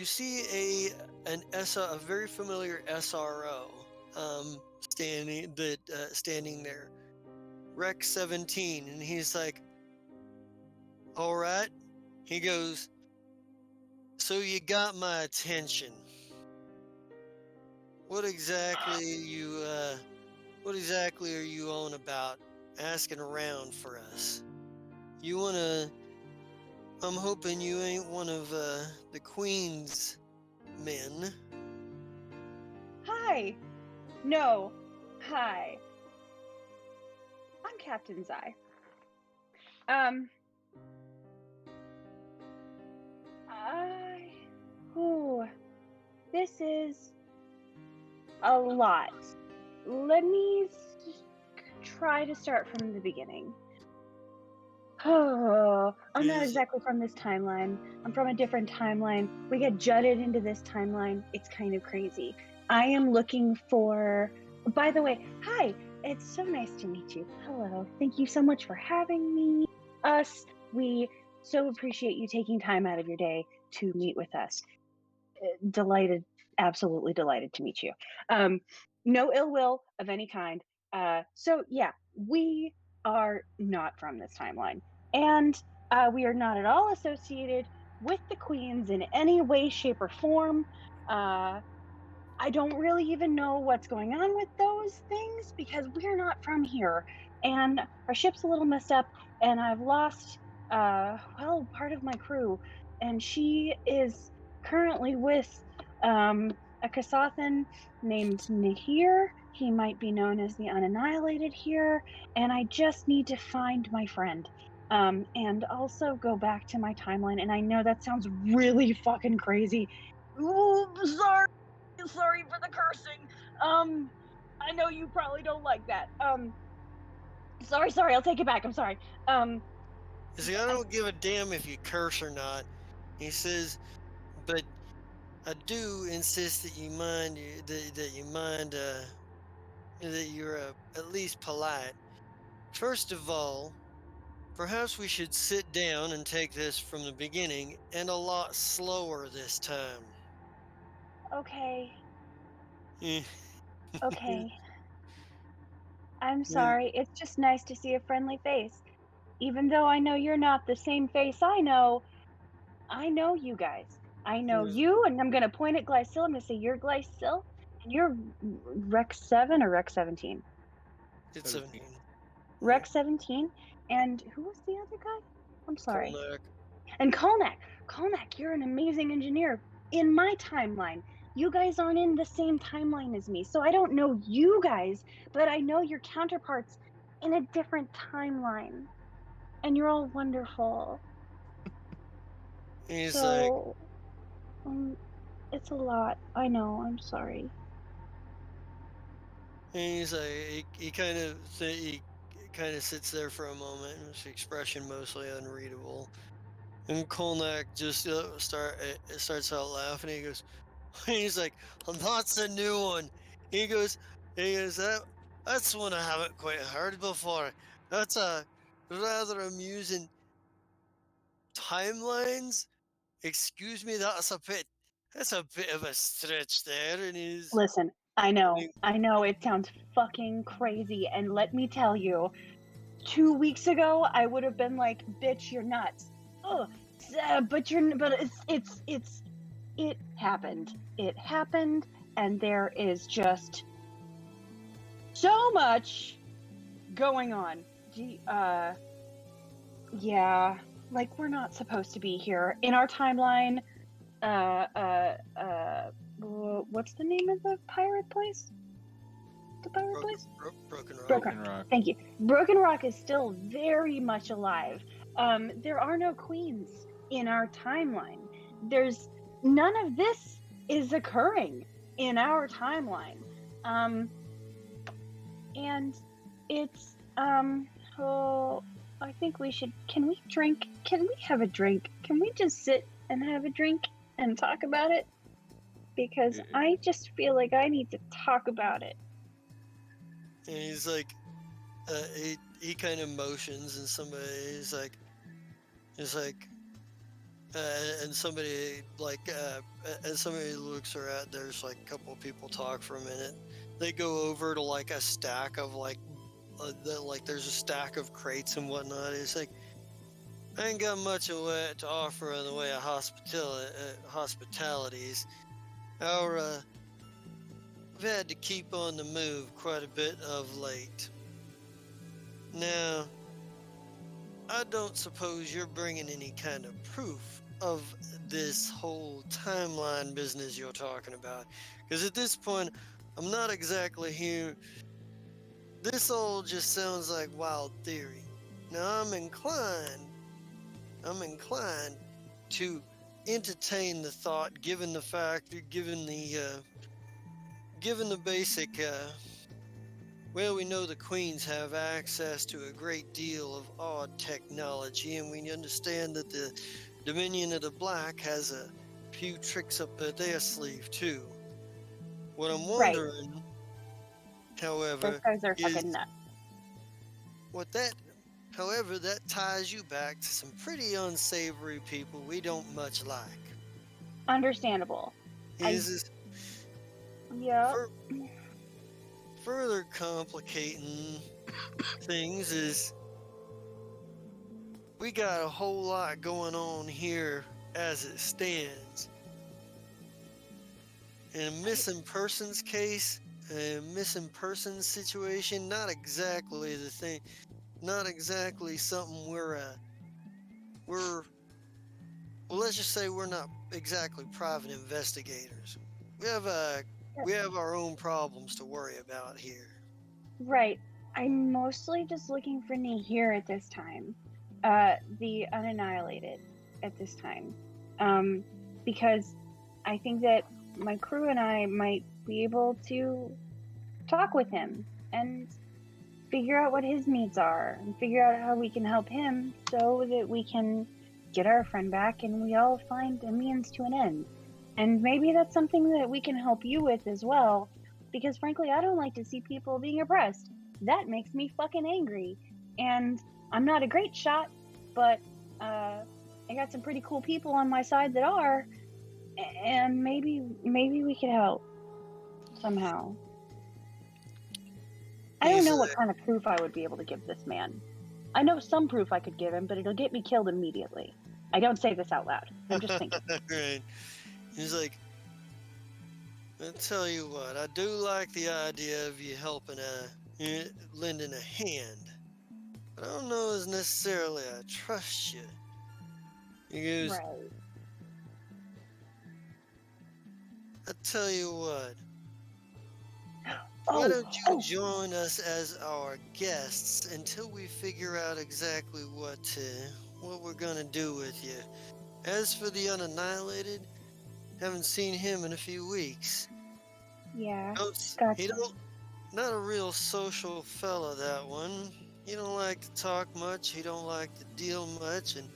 see a very familiar SRO standing there, Rex 17, and he's like, all right. He goes, so you got my attention. What exactly are you on about asking around for us? I'm hoping you ain't one of the Queen's men. Hi. No. Hi. I'm Captain Zai. This is a lot. Let me try to start from the beginning. Oh, I'm not exactly from this timeline. I'm from a different timeline. We get jutted into this timeline. It's kind of crazy. I am looking for... By the way, hi. It's so nice to meet you. Hello. Thank you so much for having me. We so appreciate you taking time out of your day to meet with us. Delighted, absolutely delighted to meet you. No ill will of any kind. So yeah, we are not from this timeline, and we are not at all associated with the Queens in any way, shape, or form. I don't really even know what's going on with those things because we're not from here. And our ship's a little messed up, and I've lost, part of my crew. And she is currently with a Kasathan named Nahir. He might be known as the Unannihilated here. And I just need to find my friend. And also go back to my timeline. And I know that sounds really fucking crazy. Ooh, sorry for the cursing. I know you probably don't like that. Sorry, I'll take it back. I'm sorry. You see, I don't give a damn if you curse or not. He says, but I do insist that you mind that you're at least polite. First of all, perhaps we should sit down and take this from the beginning and a lot slower this time. Okay, Eh, okay. I'm eh, sorry. It's just nice to see a friendly face. Even though I know you're not the same face I know you guys. I know eh, you, and I'm gonna point at Glycil. I'm gonna say you're Glycil, and you're Rex 7 or Rex 17? It's 17. Rex 17. And who was the other guy? I'm sorry. Kolnak. And Kolnak, you're an amazing engineer. In my timeline, you guys aren't in the same timeline as me, so I don't know you guys, but I know your counterparts in a different timeline. And you're all wonderful. He's like, So, it's a lot. I know, I'm sorry. he kind of sits there for a moment, his expression mostly unreadable. And Kolnak just starts out laughing. He goes, he's like, "Oh, that's a new one." He goes, that's one I haven't quite heard before. That's a rather amusing timelines. Excuse me, that's a bit of a stretch there. And Listen, I know it sounds fucking crazy, and let me tell you, 2 weeks ago I would have been like, "Bitch, you're nuts." Ugh, but it happened. It happened, and there is just so much going on. Yeah, like we're not supposed to be here in our timeline. What's the name of the pirate place? The pirate place? Broken Rock. Broken Rock. Thank you. Broken Rock is still very much alive. There are no queens in our timeline. There's none of this is occurring in our timeline. And it's oh, I think we should. Can we drink? Can we have a drink? Can we just sit and have a drink and talk about it? Because I just feel like I need to talk about it. And he's like, he kind of motions, and somebody is like, and somebody and somebody looks around. There's like a couple of people talk for a minute. They go over to like a stack of there's a stack of crates and whatnot. It's like, I ain't got much of what to offer in the way of hospitalities. We've had to keep on the move quite a bit of late. Now, I don't suppose you're bringing any kind of proof of this whole timeline business you're talking about. Because at this point, I'm not exactly here. This all just sounds like wild theory. Now, I'm inclined to entertain the thought, given the basic, we know the queens have access to a great deal of odd technology, and we understand that the Dominion of the Black has a few tricks up their sleeve too. What I'm wondering, however, those guys are fucking nuts. That ties you back to some pretty unsavory people we don't much like. Understandable. Yeah. Further complicating things is we got a whole lot going on here as it stands. in a missing persons case, a missing persons situation, not exactly the thing, not exactly something we're well, let's just say we're not exactly private investigators. We have our own problems to worry about here. Right. I'm mostly just looking for Nihir at this time. The Unannihilated at this time. Because I think that my crew and I might be able to talk with him and figure out what his needs are and figure out how we can help him so that we can get our friend back and we all find a means to an end. And maybe that's something that we can help you with as well, because frankly, I don't like to see people being oppressed. That makes me fucking angry. And I'm not a great shot, but I got some pretty cool people on my side that are, and maybe we could help somehow. I don't know what kind of proof I would be able to give this man. I know some proof I could give him, but it'll get me killed immediately. I don't say this out loud. I'm just thinking. Right. He's like, I tell you what, I do like the idea of you helping, lending a hand, but I don't know as necessarily I trust you. He goes, Right. I tell you what, Oh, why don't you join us as our guests until we figure out exactly what we're gonna do with you. As for the Unannihilated, haven't seen him in a few weeks. yeah. He Gotcha. not a real social fella, that one. He don't like to talk much, he don't like to deal much, and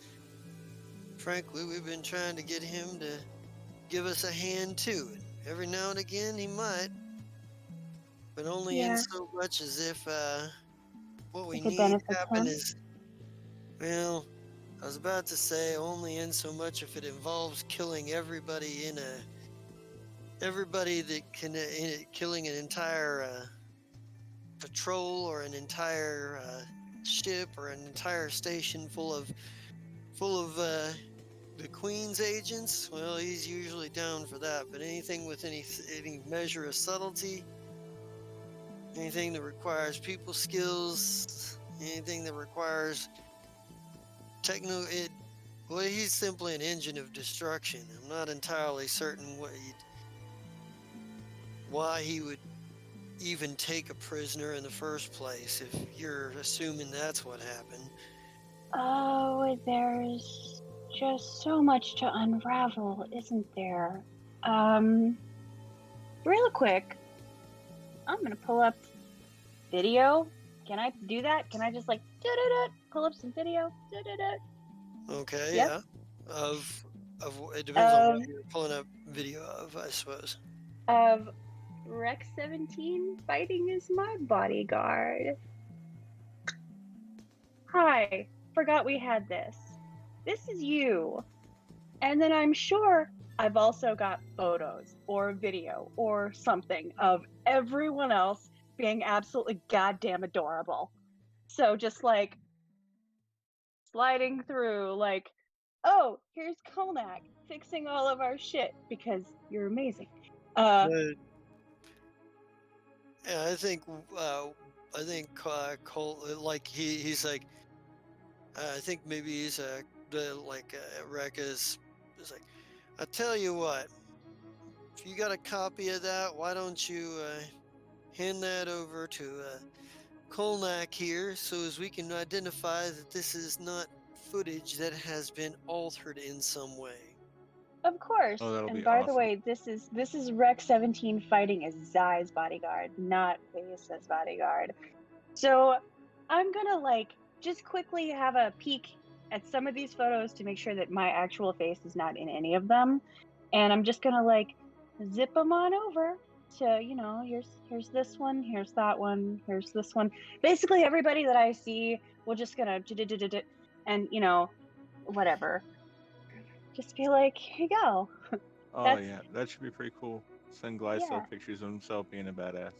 frankly, we've been trying to get him to give us a hand too. And every now and again he might, but only in Yeah. so much as if what we If it need benefits happen him. is, well, I was about to say only in so much if it involves killing everybody everybody that can killing an entire patrol or an entire ship or an entire station full of the Queen's agents. Well, he's usually down for that. But anything with any measure of subtlety, anything that requires people skills, anything that requires well, he's simply an engine of destruction. I'm not entirely certain why he would even take a prisoner in the first place, if you're assuming that's what happened. Oh, there's just so much to unravel, isn't there? Real quick, I'm gonna pull up video. Can I do that? Can I just like pull up some video? Okay, Yep. yeah. Of it depends on what you're pulling up video of, I suppose. Of Rex 17 fighting as my bodyguard. Hi, forgot we had this. This is you. And then I'm sure I've also got photos or video or something of everyone else being absolutely goddamn adorable. So just like sliding through, like, oh, here's Konak fixing all of our shit because you're amazing. Yeah, I think Cole, like he's like, I think maybe he's Rekka is like, I tell you what, if you got a copy of that, why don't you hand that over to Kolnak here, so as we can identify that this is not footage that has been altered in some way. Of course. Oh, that'll And be by the awesome. way, this is Rex 17 fighting as Zai's bodyguard, not Vasa's bodyguard. So I'm gonna like just quickly have a peek at some of these photos to make sure that my actual face is not in any of them. And I'm just gonna like zip them on over to, you know, here's this one, here's that one, here's this one. Basically everybody that I see, we're just gonna and you know, whatever. Just be like, here you go. Oh That's yeah, that should be pretty cool. Send Glycel yeah. pictures of himself being a badass.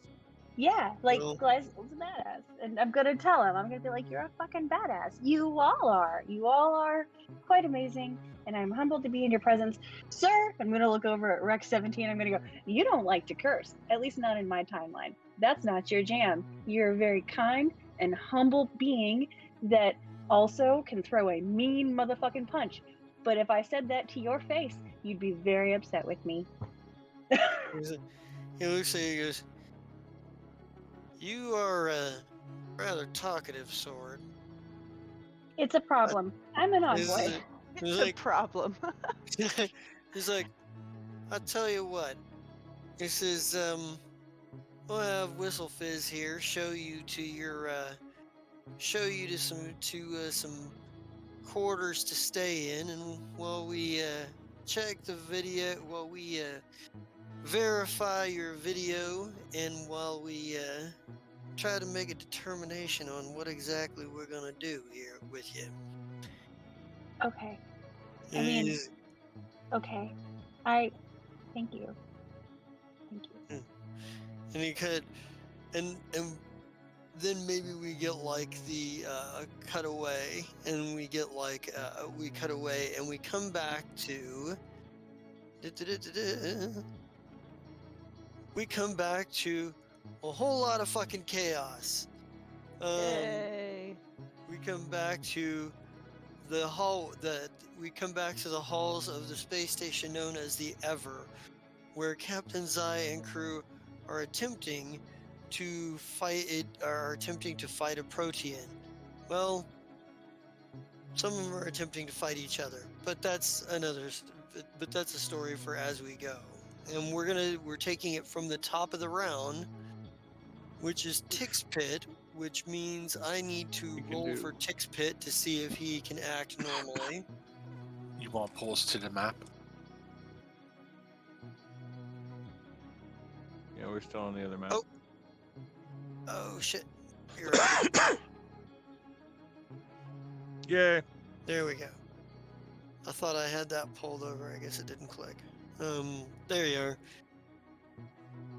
Yeah, like Well, Glyzel's a badass, and I'm gonna tell him. I'm gonna be like, "You're a fucking badass. You all are. You all are quite amazing, and I'm humbled to be in your presence, sir." I'm gonna look over at Rex 17. I'm gonna go, "You don't like to curse, at least not in my timeline. That's not your jam. You're a very kind and humble being that also can throw a mean motherfucking punch. But if I said that to your face, you'd be very upset with me." he looks at you and goes, "You are a rather talkative sword." It's a problem. I'm an This envoy. is it. It's He's a like, problem. he's like, "I'll tell you what." He says, "We'll have Whistle Fizz here show you to your show you to some quarters to stay in, and while we check the video, while we verify your video, and while we try to make a determination on what exactly we're gonna do here with you." Okay. I And mean, he's- okay. I thank you. Thank you. and he could, and then maybe we get like the cutaway, and we get like we cut away, and we come back to. We come back to a whole lot of fucking chaos. Yay. We come back to the hall. We come back to the halls of the space station known as the Ever, where Captain Zai and crew are attempting to fight it. Are attempting to fight a protean. Well, some of them are attempting to fight each other, but that's but that's a story for as we go. And we're taking it from the top of the round, which is Tick's Pit, which means I need to You can roll do. for Tick's Pit to see if he can act normally. You want to pull us to the map? Yeah, we're still on the other map. Oh. Oh shit! You're right. Yay! There we go. I thought I had that pulled over. I guess it didn't click. There you are.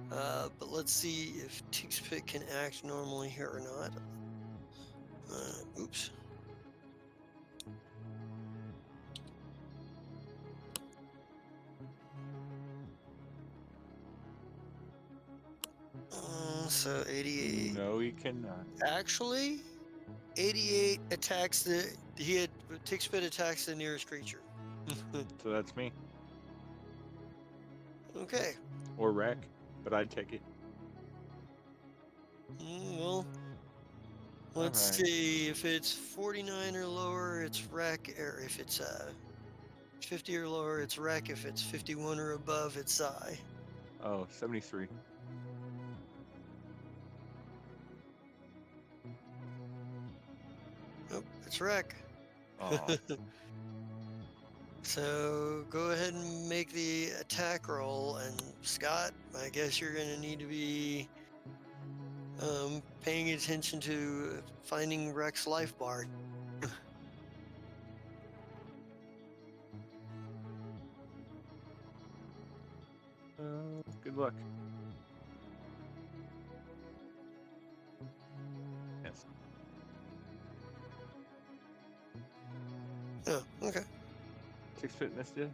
But let's see if Tick's Pit can act normally here or not. Oops. So 88. No, he cannot. Actually, 88 attacks Tick's Pit attacks the nearest creature. So that's me. Okay. Or wreck, but I'd take it. Well, let's Alright. see. If it's 49 or lower, it's wreck. Or if it's 50 or lower, it's wreck. If it's 51 or above, it's Zai. Oh, 73. Nope, it's wreck. Oh, So go ahead and make the attack roll, and Scott, I guess you're going to need to be paying attention to finding Rex life bar. good luck. Yes. Oh, okay. 6 fitness, yeah.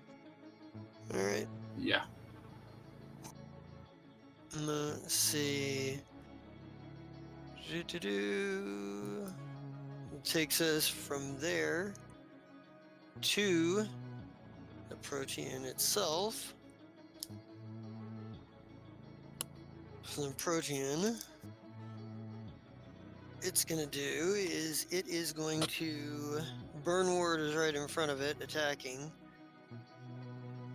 All right. Yeah. Let's see. It takes us from there to the protein itself. So the protein, it's going to do is it is going to burn ward is right in front of it attacking.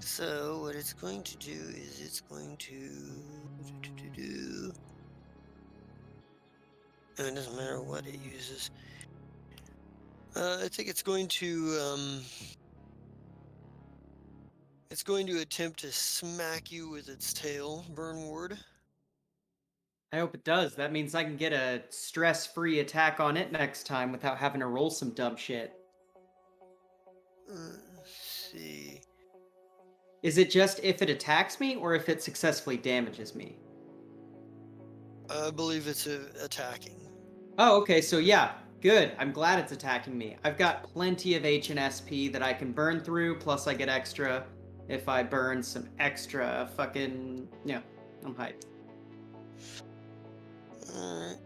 So what it's going to do is it's going to do. It doesn't matter what it uses. I think it's going to attempt to smack you with its tail, burn ward. I hope it does. That means I can get a stress-free attack on it next time without having to roll some dumb shit. Let's see. Is it just if it attacks me, or if it successfully damages me? I believe it's attacking. Oh, okay. So yeah, good. I'm glad it's attacking me. I've got plenty of H and SP that I can burn through. Plus, I get extra if I burn some extra fucking. Yeah, I'm hyped. Alright.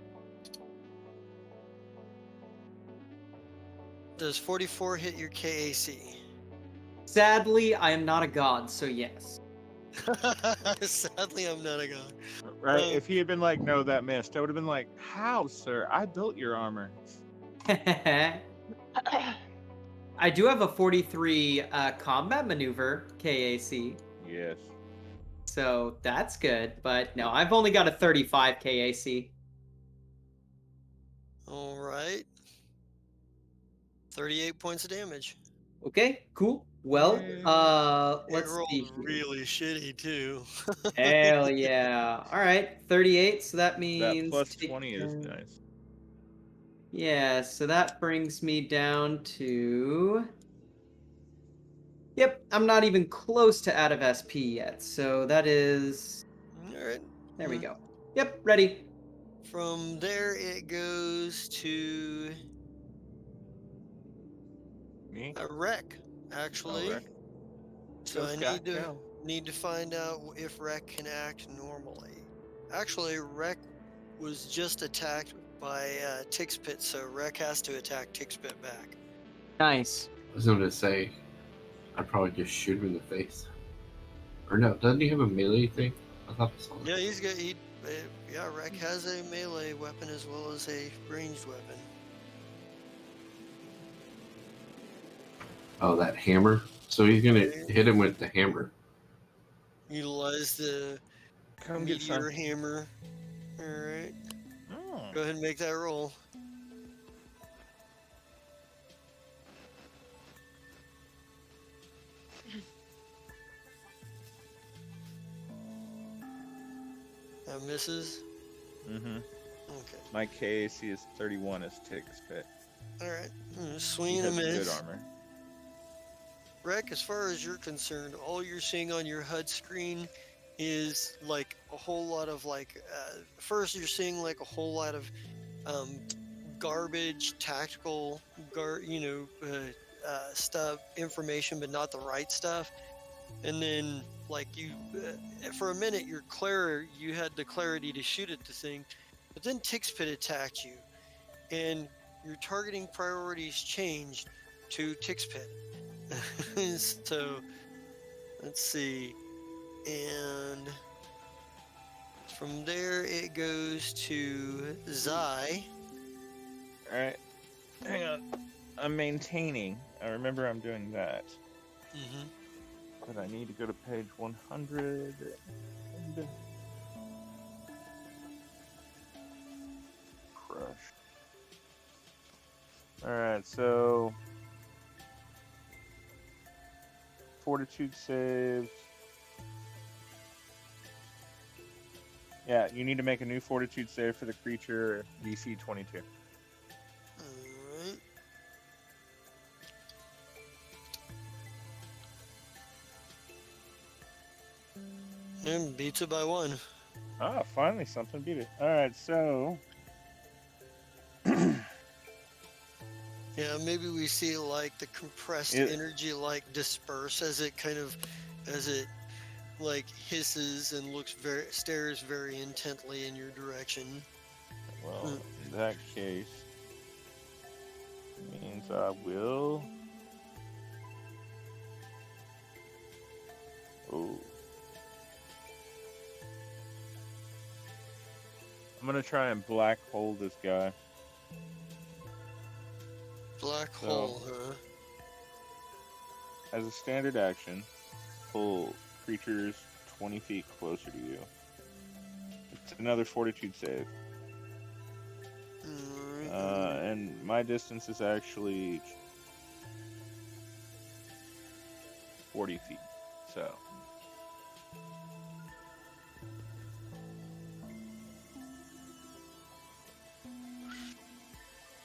Does 44 hit your KAC? Sadly, I am not a god, so yes. Sadly, I'm not a god. Right? If he had been like, no, that missed, I would have been like, how, sir? I built your armor. I do have a 43 combat maneuver KAC, Yes. so that's good. But no, I've only got a 35 KAC. All right. 38 points of damage. Okay, cool. Well, It let's rolled see here. really shitty too. Hell yeah. All right, 38, so that means... That plus 20 is nice. Yeah, so that brings me down to... Yep, I'm not even close to out of SP yet, so that is... All right. There we go. Yep, ready. From there, it goes to Me? a wreck, actually. Oh, Rick. So Go, I Scott, need go. to find out if Wreck can act normally. Actually, Wreck was just attacked by Tixpit, so Wreck has to attack Tixpit back. Nice. I was going to say, I'd probably just shoot him in the face. Or no, doesn't he have a melee thing? I thought I saw that. Yeah, he's got. Yeah, Wreck has a melee weapon as well as a ranged weapon. Oh, that hammer? So he's going to hit him with the hammer. Utilize the Come get meteor some. hammer. All right. Oh. Go ahead and make that roll. That misses. Mm-hmm. Okay. My KAC is 31 as Tig's fit. All right. He Swing and a has good miss. armor. Wreck, as far as you're concerned, all you're seeing on your HUD screen is like a whole lot of like. First, you're seeing like a whole lot of garbage, tactical, stuff, information, but not the right stuff. And then, like you, for a minute, you had the clarity to shoot at the thing, but then Tixpit attacked you, and your targeting priorities changed to Tixpit. So, let's see, and from there it goes to Zai. Alright. Hang on. I'm maintaining. I remember I'm doing that. Mm-hmm. But I need to go to page 100. Crush. Alright, so... Fortitude save. Yeah, you need to make a new fortitude save for the creature, DC 22. Alright. And beats it by 1. Ah, finally something beat it. Alright, so... Yeah, maybe we see like the compressed energy like disperse as it like hisses and stares very intently in your direction. Well, in that case, means I will... Oh. I'm gonna try and black hole this guy. Black hole, huh? As a standard action, pull creatures 20 feet closer to you. It's another fortitude save. And my distance is actually 40 feet, so...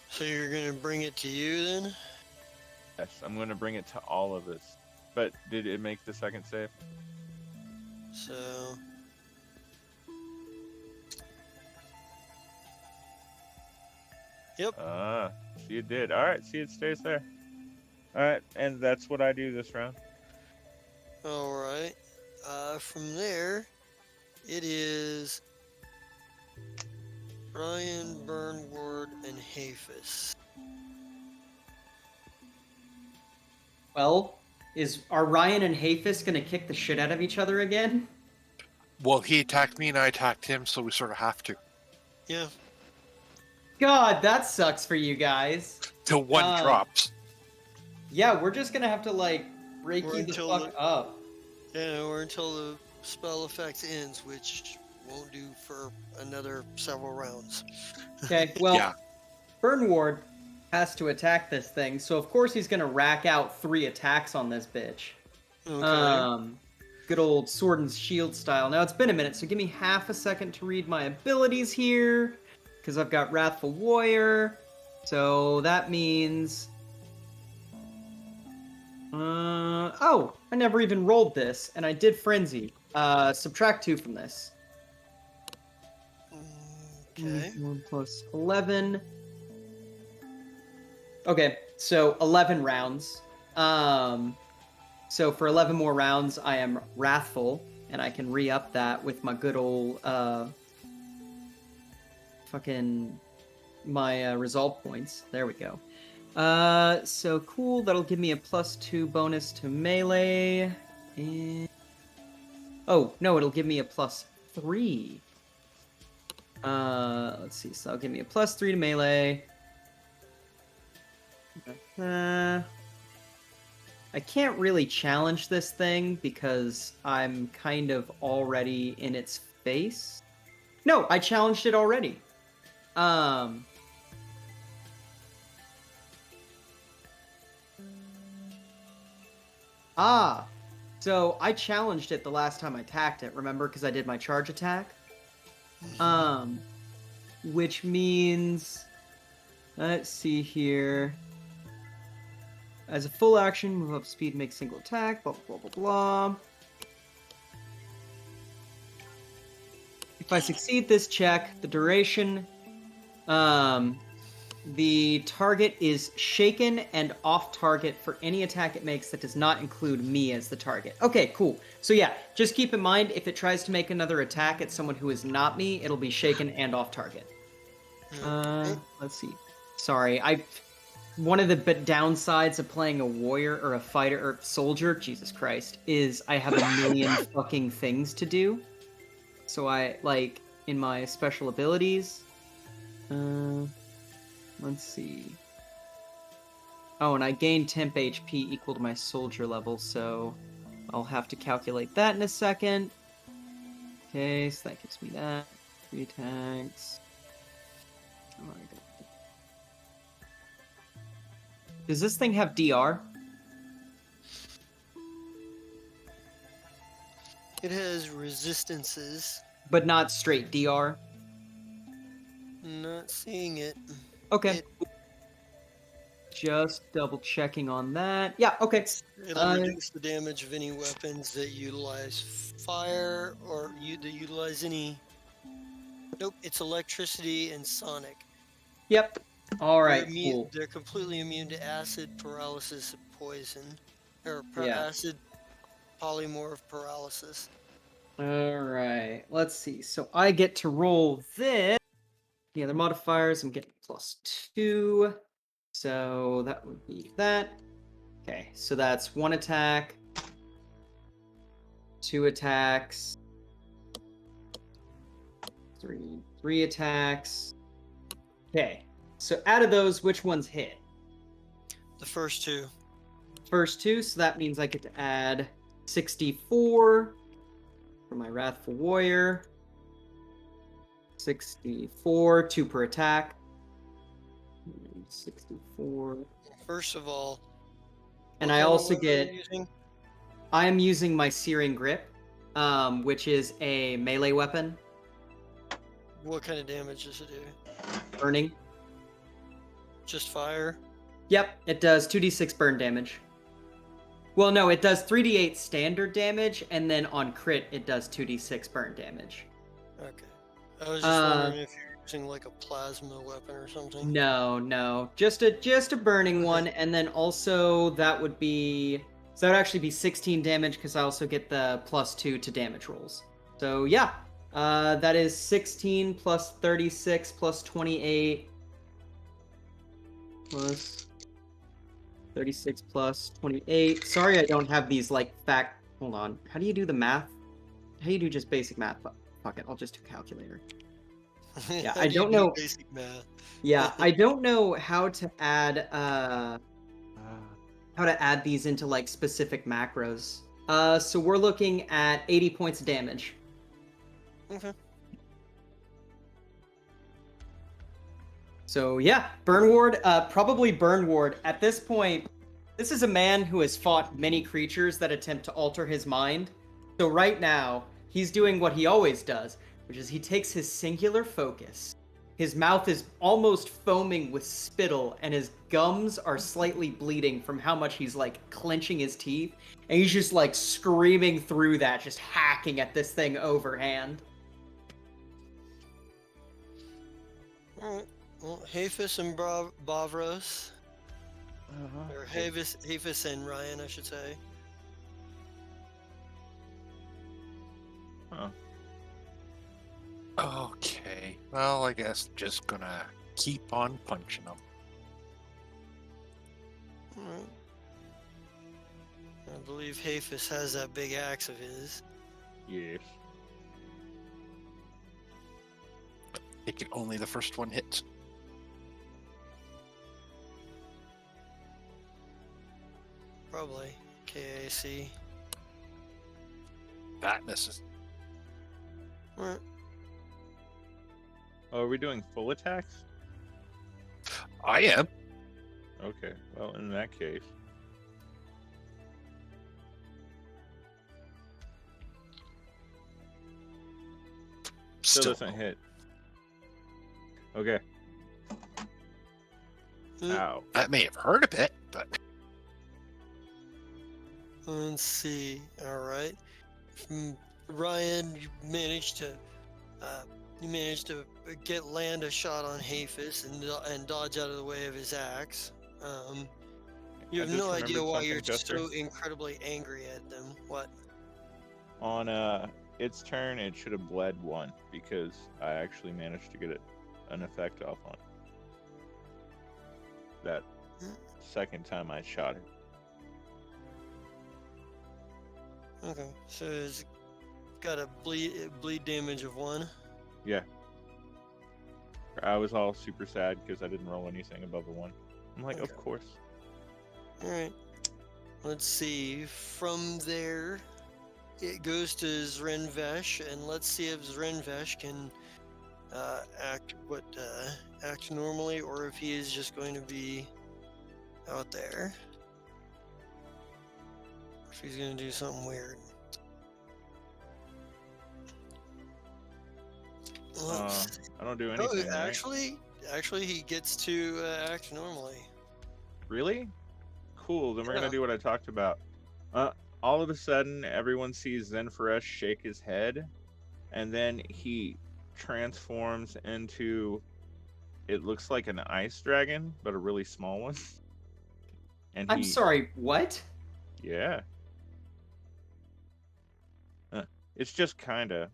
So you're gonna bring it to you then? Yes, I'm going to bring it to all of us. But did it make the second save? So Yep. So you did. All right. See, it stays there. All right, and that's what I do this round. All right. From there, it is Brian, Burnward, and Hafis. Well, are Ryan and Hafis gonna kick the shit out of each other again? Well, he attacked me and I attacked him, so we sort of have to. Yeah. God, that sucks for you guys. Till one drops. Yeah, we're just gonna have to like break Or you the until fuck up. Yeah, or until the spell effect ends, which won't do for another several rounds. Okay, well, Yeah. Burnward has to attack this thing, so of course he's gonna rack out 3 attacks on this bitch. Okay. Good old sword and shield style. Now it's been a minute, so give me half a second to read my abilities here, because I've got Wrathful Warrior. So that means oh, I never even rolled this, and I did Frenzy. Subtract 2 from this. Okay. 1 plus 11. Okay, so 11 rounds. So for 11 more rounds, I am Wrathful, and I can re-up that with my good old, my resolve points. There we go. So cool, that'll give me a +2 bonus to melee. And... oh, no, it'll give me a +3. Let's see, so that'll give me a +3 to melee. I can't really challenge this thing because I'm kind of already in its face. No, I challenged it already. So I challenged it the last time I attacked it, remember? Because I did my charge attack. Which means... let's see here. As a full action, move up speed, make single attack, blah, blah, blah, blah. If I succeed this check, the duration, the target is shaken and off target for any attack it makes that does not include me as the target. Okay, cool. So yeah, just keep in mind, if it tries to make another attack at someone who is not me, it'll be shaken and off target. Let's see. Sorry, one of the downsides of playing a warrior or a fighter or soldier, Jesus Christ, is I have a million fucking things to do. So I, like, in my special abilities, let's see. Oh, and I gain temp HP equal to my soldier level, so I'll have to calculate that in a second. Okay, so that gives me that. 3 attacks. Oh my god. Does this thing have DR? It has resistances. But not straight DR? Not seeing it. Okay. Just double checking on that. Yeah, okay. It'll reduce the damage of any weapons that utilize fire or that utilize any... Nope, it's electricity and sonic. Yep. All right, They're cool. They're completely immune to acid, paralysis, and poison. Or Yeah. acid, polymorph, paralysis. All right. Let's see. So I get to roll this. The other modifiers, I'm getting +2. So that would be that. Okay, so that's 1 attack, 2 attacks, 3 attacks. Okay, so out of those, which ones hit? The first 2. First 2, so that means I get to add 64 for my Wrathful Warrior. 64, 2 per attack. 64. First of all, And what I kind of also weapon are you get... using? I am using my Searing Grip, which is a melee weapon. What kind of damage does it do? Burning. Just fire? Yep, it does 2d6 burn damage. Well, no, it does 3d8 standard damage, and then on crit, it does 2d6 burn damage. Okay. I was just wondering if you're expecting like a plasma weapon or something. No, just a burning one, and then also that would be so that would actually be 16 damage because I also get the +2 to damage rolls. So yeah, that is 16 plus 36 plus 28 plus 36 plus 28. Sorry, I don't have these like fact. Hold on. How do you do the math? How do you do just basic math? Fuck it, I'll just do calculator. Yeah, How I do you don't do know. basic math? Yeah, I don't know how to add these into like specific macros. So we're looking at 80 points of damage. Okay. So yeah, Burn Ward, probably Burn Ward. At this point, this is a man who has fought many creatures that attempt to alter his mind. So right now, he's doing what he always does, which is he takes his singular focus. His mouth is almost foaming with spittle, and his gums are slightly bleeding from how much he's like clenching his teeth. And he's just like screaming through that, just hacking at this thing overhand. Alright. Well, Hafis and Bavros. Or Hafis and Ryan, I should say. Huh. Okay. Well, I guess just gonna keep on punching them. Alright. I believe Hafis has that big axe of his. Yes. Taking only the first one hits. Probably. KAC. That misses. Alright. Oh, are we doing full attacks? I am. Okay. Well, in that case. Still doesn't hit. Okay. Ow. That may have hurt a bit, but Let's see. Alright. Ryan, you managed to land a shot on Hafis and dodge out of the way of his axe. You I have just no idea remembered why something, you're Jester. so incredibly angry at them. What? On its turn, it should have bled one because I actually managed to get an effect off on it. That second time I shot it. Okay, so it's got a bleed damage of 1. Yeah. I was all super sad because I didn't roll anything above a 1. I'm like, Okay. of course. Alright. Let's see. From there, it goes to Zrenvesh, and let's see if Zrenvesh can act normally, or if he is just going to be out there. If he's going to do something weird. I don't do anything. Oh, right? actually, he gets to act normally. Really? Cool. Then we're Yeah. gonna do what I talked about. All of a sudden, everyone sees Zenfaresh shake his head, and then he transforms into. It looks like an ice dragon, but a really small one. And I'm sorry, what? Yeah. It's just kinda.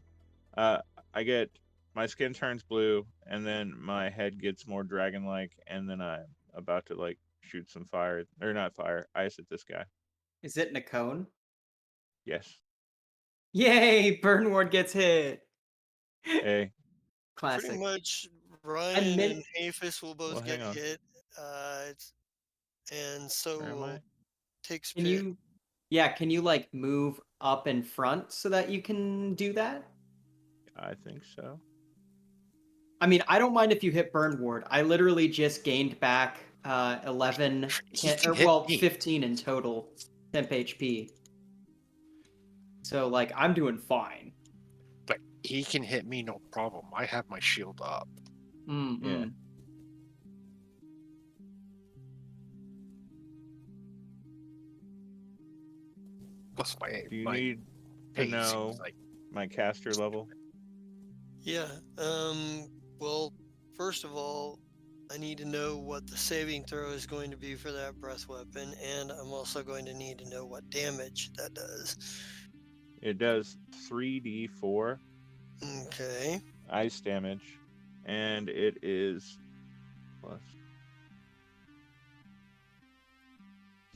I get my skin turns blue, and then my head gets more dragon-like, and then I'm about to like shoot some fire, or not fire, ice at this guy. Is it Nakone? Yes. Yay! Burn Ward gets hit. Hey. Classic. Pretty much, Ryan and Hafis will both get hang on. hit. And so Where am I? takes Can pit. can you like move up in front so that you can do that? I think so. I mean, I don't mind if you hit Burn Ward. I literally just gained back 11, He can hit me. 15 in total, temp HP. So, like, I'm doing fine. But he can hit me, no problem. I have my shield up. Yeah. Plus my Do you my need to pace know is like my caster level? Yeah. Well, first of all, I need to know what the saving throw is going to be for that breath weapon, and I'm also going to need to know what damage that does. It does 3d4 Okay. ice damage, and it is plus.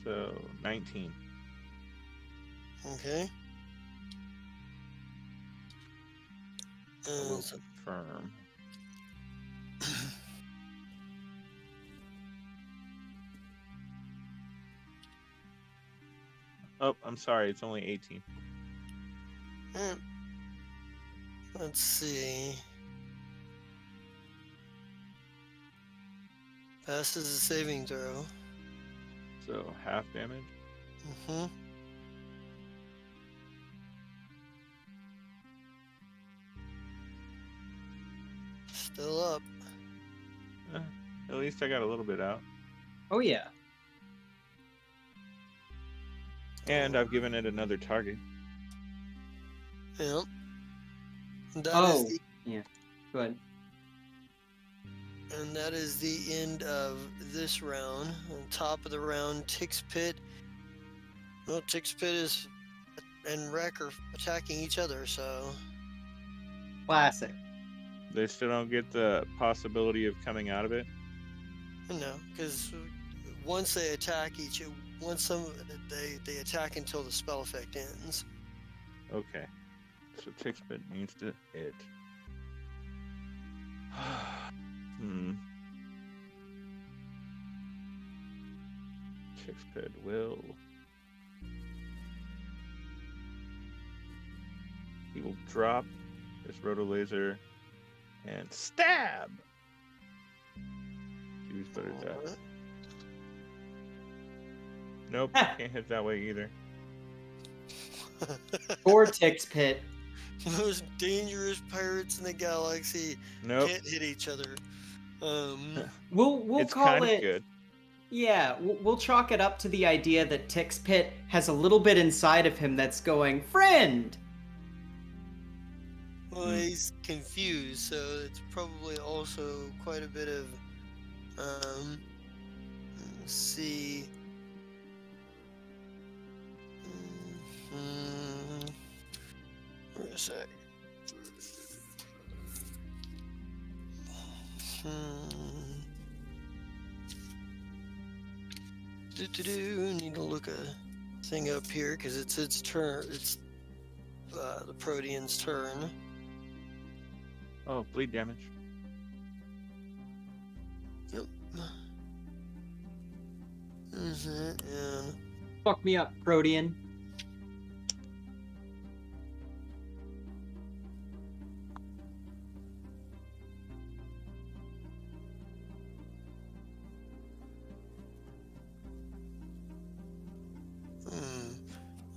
So 19. Okay. I will So- confirm. Oh, I'm sorry. It's only 18. Let's see. Passes a saving throw. So half damage. Mm-hmm. Still up. At least I got a little bit out. Oh yeah. And I've given it another target. Yep. That Oh. is the, Yeah. Go ahead. and that is the end of this round. On top of the round, Tix Pit. Well, Tix Pit is and Wreck are attacking each other, so Classic. They still don't get the possibility of coming out of it. no, because once they attack they attack until the spell effect ends. Okay. So Tixpit needs to hit. Tixpit will. He will drop his roto laser and stab. See who's better at that. Alright. Nope, can't hit that way either. Vortex Pit. Most dangerous pirates in the galaxy Nope. can't hit each other. We'll It's call kind it. of good. Yeah, we'll chalk it up to the idea that Tix Pit has a little bit inside of him that's going, friend! Well, he's confused, so it's probably also quite a bit of, let's see. Wait a sec. Need to look a thing up here because it's its turn. It's the Protean's turn. Oh, bleed damage. Yep. And Fuck me up, Protean.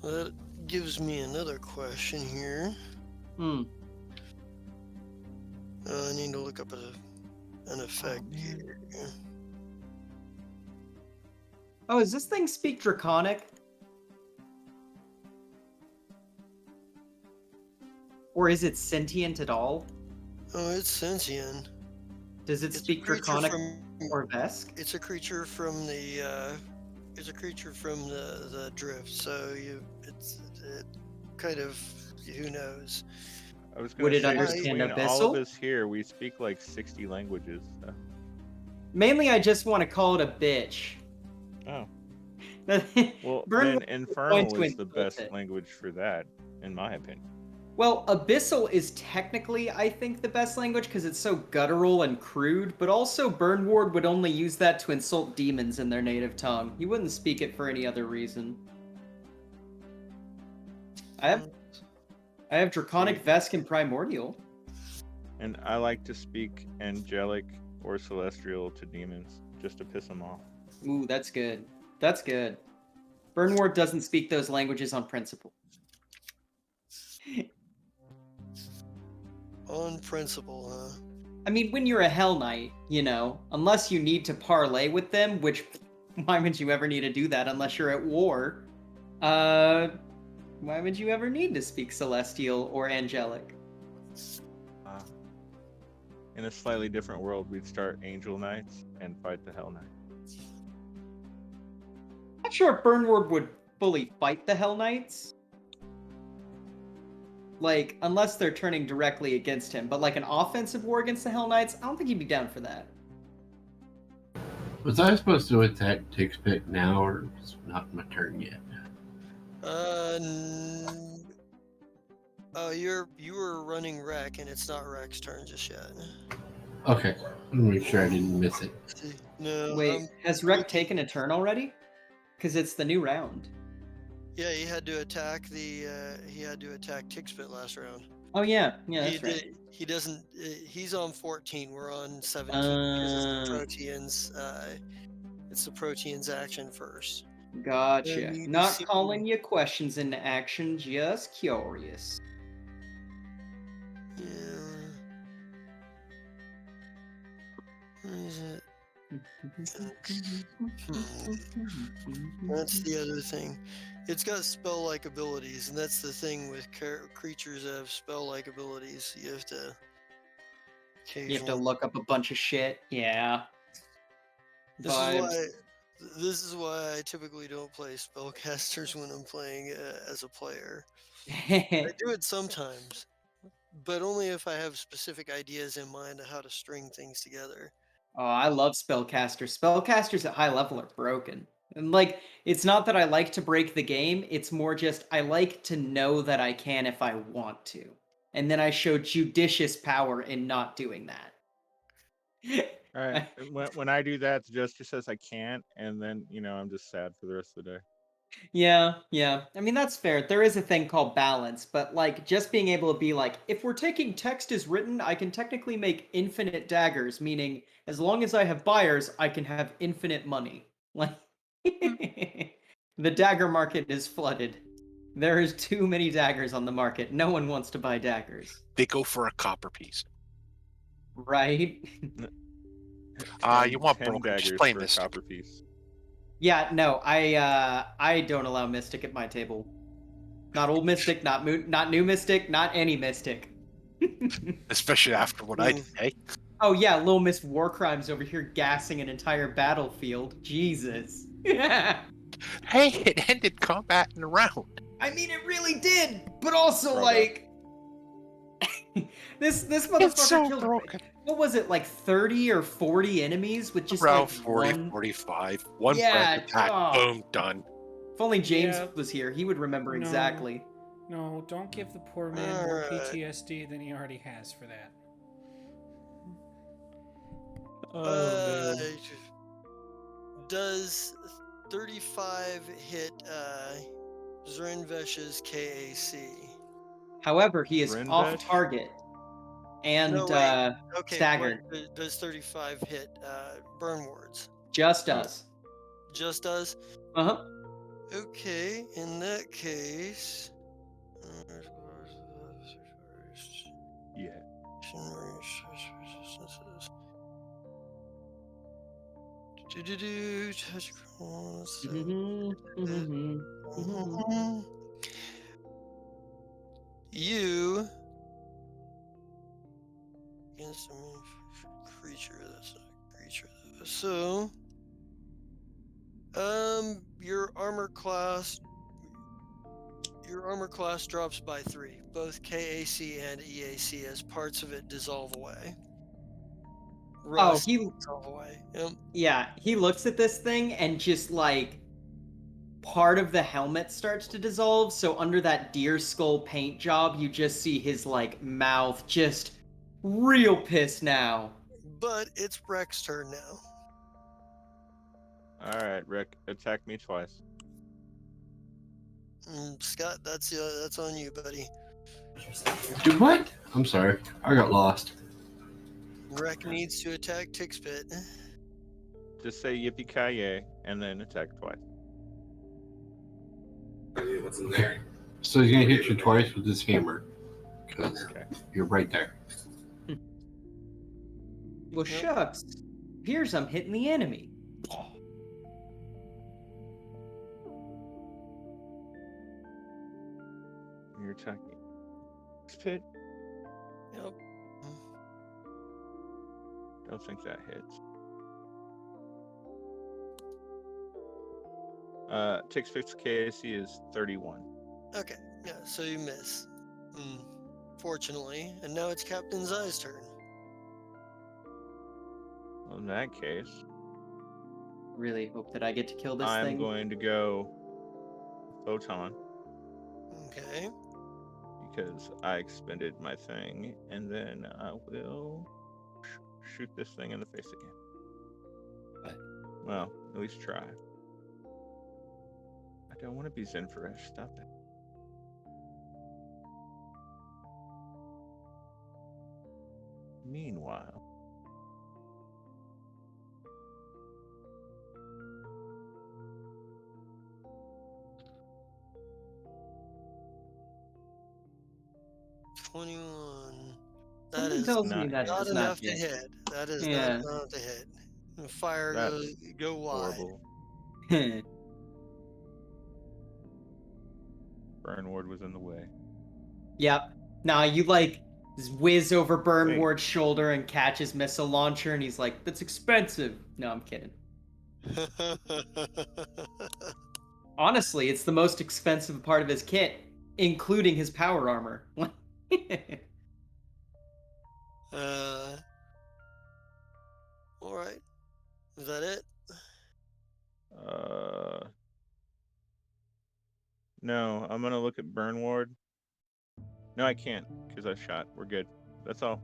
that gives me another question here. I need to look up an effect here. Oh, does this thing speak Draconic? Or is it sentient at all? Oh, it's sentient. Does it It's a speak creature Draconic from- or Vesk? It's a creature from the the drift. So it kind of, who knows. I was Would going to it say, understand between all of Abyssal? us here, we speak like 60 languages. So. Mainly, I just want to call it a bitch. Oh. Well, Well, Burn then Infernal to is the insult best it. language for that, in my opinion. Well, Abyssal is technically, I think, the best language because it's so guttural and crude, but also Burnward would only use that to insult demons in their native tongue. He wouldn't speak it for any other reason. I have Draconic, Vesk, and Primordial. And I like to speak Angelic or Celestial to demons, just to piss them off. Ooh, that's good. That's good. Burnward doesn't speak those languages on principle. On principle, huh? I mean, when you're a Hell Knight, you know, unless you need to parlay with them, which, why would you ever need to do that unless you're at war? Why would you ever need to speak Celestial or Angelic? In a slightly different world, we'd start Angel Knights and fight the Hell Knights. Not sure if Burnward would fully fight the Hell Knights. Like, unless they're turning directly against him. But like an offensive war against the Hell Knights, I don't think he'd be down for that. Was I supposed to attack Tixpit now, or it's not my turn yet? Oh, you were running Rec, and it's not Rec's turn just yet. Okay, let me make sure I didn't miss it. No. Wait, has Rec taken a turn already? Because it's the new round. Yeah, he had to attack Tixpit last round. Oh yeah, that's right. He doesn't. He's on 14. We're on 17 because it's the Protean's action first. Gotcha. you Not see- calling your questions into action, just curious. Yeah. Where is it? That's the other thing. It's got spell-like abilities, and that's the thing with creatures that have spell-like abilities. You have to occasionally. look up a bunch of shit. Yeah. This is why I typically don't play spellcasters when I'm playing as a player. I do it sometimes, but only if I have specific ideas in mind of how to string things together. Oh, I love spellcasters. Spellcasters at high level are broken. And like, it's not that I like to break the game, it's more just I like to know that I can if I want to. And then I show judicious power in not doing that. All right. When I do that, the Jester says I can't, and then I'm just sad for the rest of the day. Yeah. I mean, that's fair. There is a thing called balance, but like just being able to be like, if we're taking text as written, I can technically make infinite daggers, meaning as long as I have buyers, I can have infinite money. Like, the dagger market is flooded. There is too many daggers on the market. No one wants to buy daggers. They go for a copper piece. Right? You want 10 broken? Just daggers play for a Mystic. copper piece. Yeah, no, I don't allow Mystic at my table. Not old Mystic, not new Mystic, not any Mystic. Especially after what I did, hey? Oh yeah, Little Miss Warcrimes over here gassing an entire battlefield. Jesus. Hey, it ended combat in a round. I mean, it really did, but also Bravo. like this motherfucker It's so killed broken. what was it, like 30 or 40 enemies with just Around like 40, one. 45. One Yeah, breath attack, oh. boom, done. If only James Yeah. was here, he would remember No. exactly. No, don't give the poor man more Alright. PTSD than he already has for that. Does 35 hit Zrinvesh's KAC? However, he is Rinvesh? off target and No, wait. Okay, staggered. Does 35 hit burn wards? Just does. Just does? Uh-huh. Okay, in that case. Yeah. Touch cross. You against a creature. That's not a creature though. So, your armor class drops by 3. Both KAC and EAC as parts of it dissolve away. Rust dissolve away. Yep. Yeah, he looks at this thing and just like part of the helmet starts to dissolve, so under that deer skull paint job, you just see his like mouth just real pissed now. But it's Rex's turn now. All right, Rick, attack me twice. Scott, that's on you, buddy. Do what? I'm sorry. I got lost. Rek needs to attack Tixpit. Just say yippee-ki-yay and then attack twice. What's in there? So he's gonna hit you twice with this hammer. Because Okay. you're right there. Well, shucks. Here's I'm hitting the enemy. You're attacking. Spit. Yep. Don't think that hits. Takes fixed KAC is 31. Okay, yeah, so you miss. Fortunately, and now it's Captain Zai's turn. Well, in that case, Really hope that I get to kill this I'm thing. going to go Photon Okay. because I expended my thing, and then I will shoot this thing in the face again. Well, at least try. I don't want to be Zenfresh. Stop that. Meanwhile, that Something is tells me not that not does enough not to hit. hit. That is Yeah. not enough to hit. The fire That's go wide. horrible. Burn Ward was in the way. Yep. Nah, you like whiz over Burn Wait. Ward's shoulder and catch his missile launcher, and he's like, "That's expensive." No, I'm kidding. Honestly, it's the most expensive part of his kit, including his power armor. All right. Is that it? No, I'm gonna look at Burn Ward. No, I can't because I shot. We're good. That's all.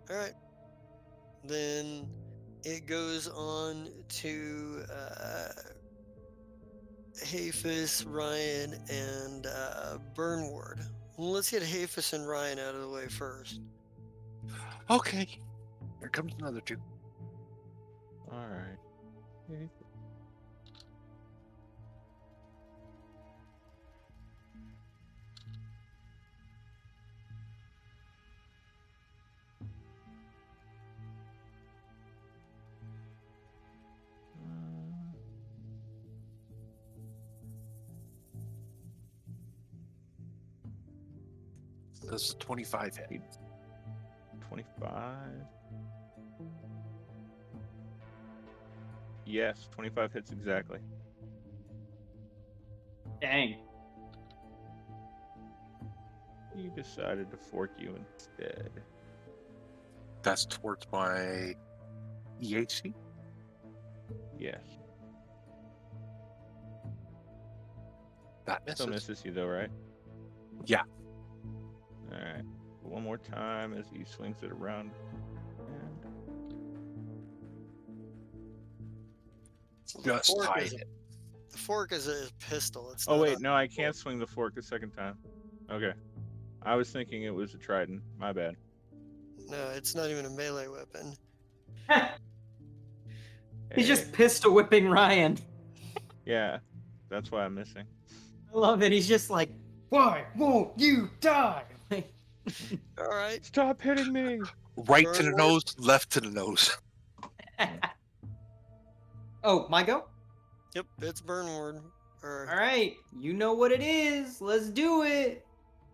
All right. Then it goes on to Hafis, Ryan, and Burnward. Well, let's get Hafis and Ryan out of the way first. Okay. Here comes another two. All right. Does a 25 hit? 25. Yes, 25 hits exactly. Dang. He decided to fork you instead. That's towards my EHC? Yes. That misses. Still misses you though, right? Yeah. All right. One more time as he swings it around. Just tied it. The fork is a pistol. It's Oh not wait, no, I can't swing the fork a second time. Okay. I was thinking it was a trident. My bad. No, it's not even a melee weapon. He's just pistol whipping Ryan. Yeah, that's why I'm missing. I love it. He's just like, "Why won't you die?" All right. Stop hitting me. Right to the nose, left to the nose. Oh, my go? Yep, it's Burnward. All right, you know what it is. Let's do it.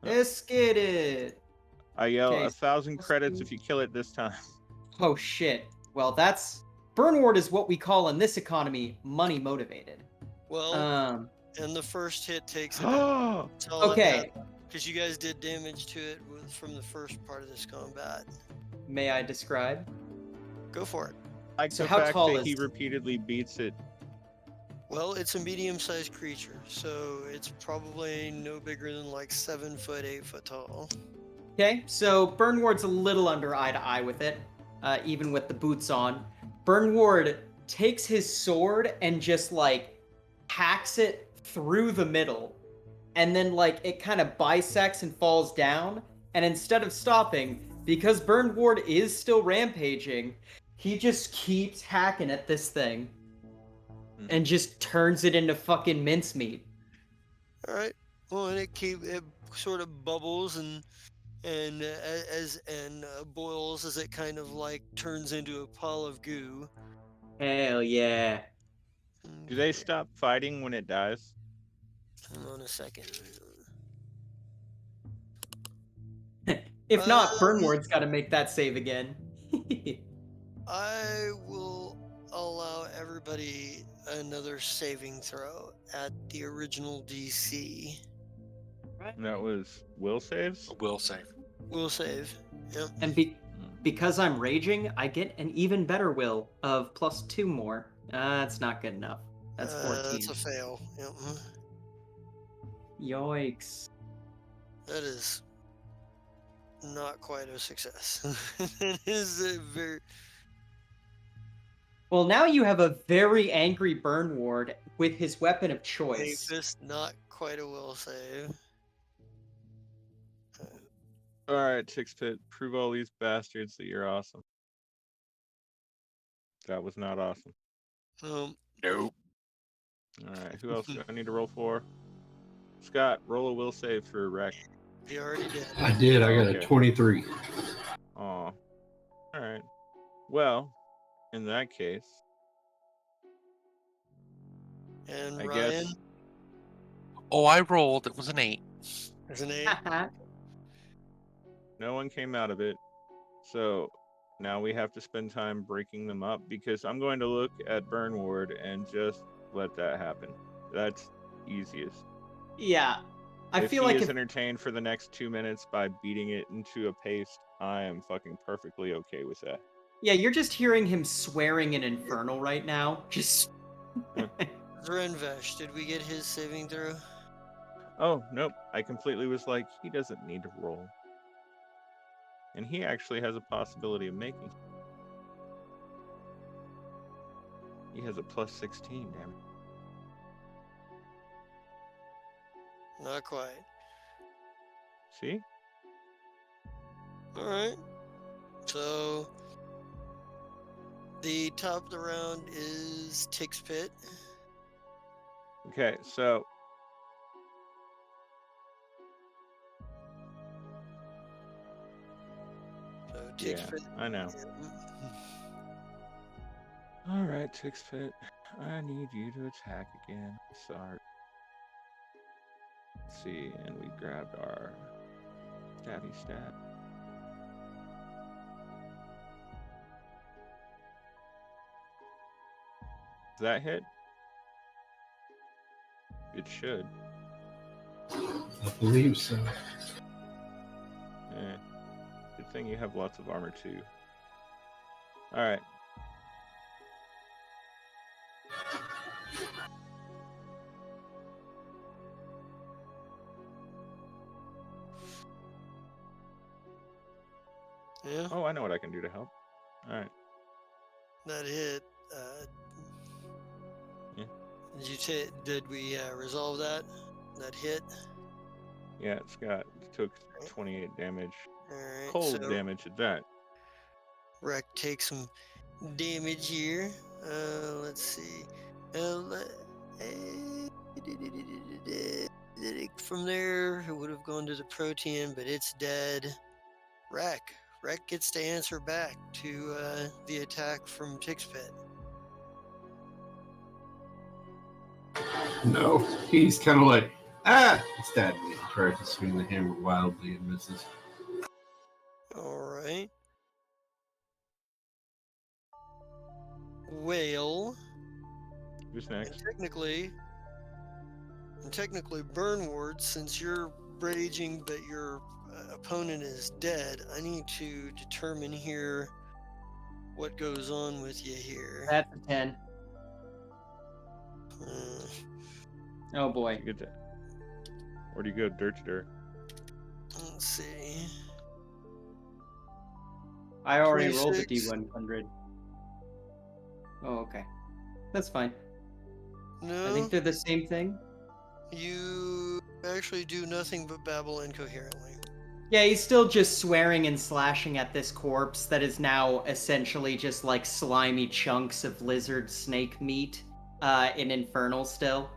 Let's get it. I yell Okay, 1,000 credits if you kill it this time. Oh shit. Well, that's Burnward is what we call in this economy money motivated. Well, and the first hit takes it. Okay. Because you guys did damage to it from the first part of this combat. May I describe? Go for it. Like So the how fact tall that is- he repeatedly beats it. Well, it's a medium-sized creature, so it's probably no bigger than like 7 foot, 8 foot tall. Okay, so Burnward's a little under eye to eye with it, even with the boots on. Burnward takes his sword and just like hacks it through the middle, and then like it kind of bisects and falls down. And instead of stopping, because Burnward is still rampaging, he just keeps hacking at this thing and just turns it into fucking mincemeat. All right. Well, and it sort of bubbles and boils as it kind of like turns into a pile of goo. Hell yeah. Do they stop fighting when it dies? Hang on a second. If not, Burnward's got to make that save again. I will allow everybody another saving throw at the original DC. That was will saves? Will save. Will save. Yep. And because I'm raging, I get an even better will of +2 more. That's not good enough. That's 14. That's a fail. Yep. Yikes. That is not quite a success. It is a very. Well, now you have a very angry Burn Ward with his weapon of choice. Safest, not quite a will save. Alright, Tixpit, prove all these bastards that you're awesome. That was not awesome. Nope. Alright, who else do I need to roll for? Scott, roll a will save for Wreck. He already did. I did. I got a Okay. 23. Aw. Alright. Well, in that case, And I Ryan guess Oh, I rolled. It was an 8. is an 8. no one came out of it. So now we have to spend time breaking them up because I'm going to look at Burn Ward and just let that happen. That's easiest. Yeah. I if feel he like is if entertained for the next 2 minutes by beating it into a paste, I am fucking perfectly okay with that. yeah, you're just hearing him swearing in Infernal right now. Just Drenvesh, did we get his saving throw? Oh, nope. I completely was like, he doesn't need to roll. And he actually has a possibility of making. He has a +16, damn it. Not quite. See? Alright. So the top of the round is Tixpit. Okay, so So yeah, Tixpit. I know. Alright, Tixpit. I need you to attack again. Sorry. Let's see, and we grabbed our stabby stat. Does that hit? It should. I believe so. Good thing you have lots of armor too. Alright. Yeah, Oh, I know what I can do to help. Alright. that hit. Yeah. Did we resolve that? That hit? Yeah, Scott took 28 damage. Alright, Cold so damage at that. Wreck takes some damage here. Let's see. From there, it would have gone to the protein, but it's dead. Wreck gets to answer back to the attack from Tixpit. No, he's kind of like, stab me. He tries to swing the hammer wildly and misses. Alright. Whale. Who's And next? technically, Burn Ward, since you're raging but your opponent is dead, I need to determine here what goes on with you here. that's a 10. Uh, Oh boy. You get that. Where do you go? Dirt to dirt. let's see. I already rolled the 26. D100. Oh, okay. That's fine. No, I think they're the same thing. you actually do nothing but babble incoherently. Yeah, he's still just swearing and slashing at this corpse that is now essentially just like slimy chunks of lizard snake meat in Infernal still.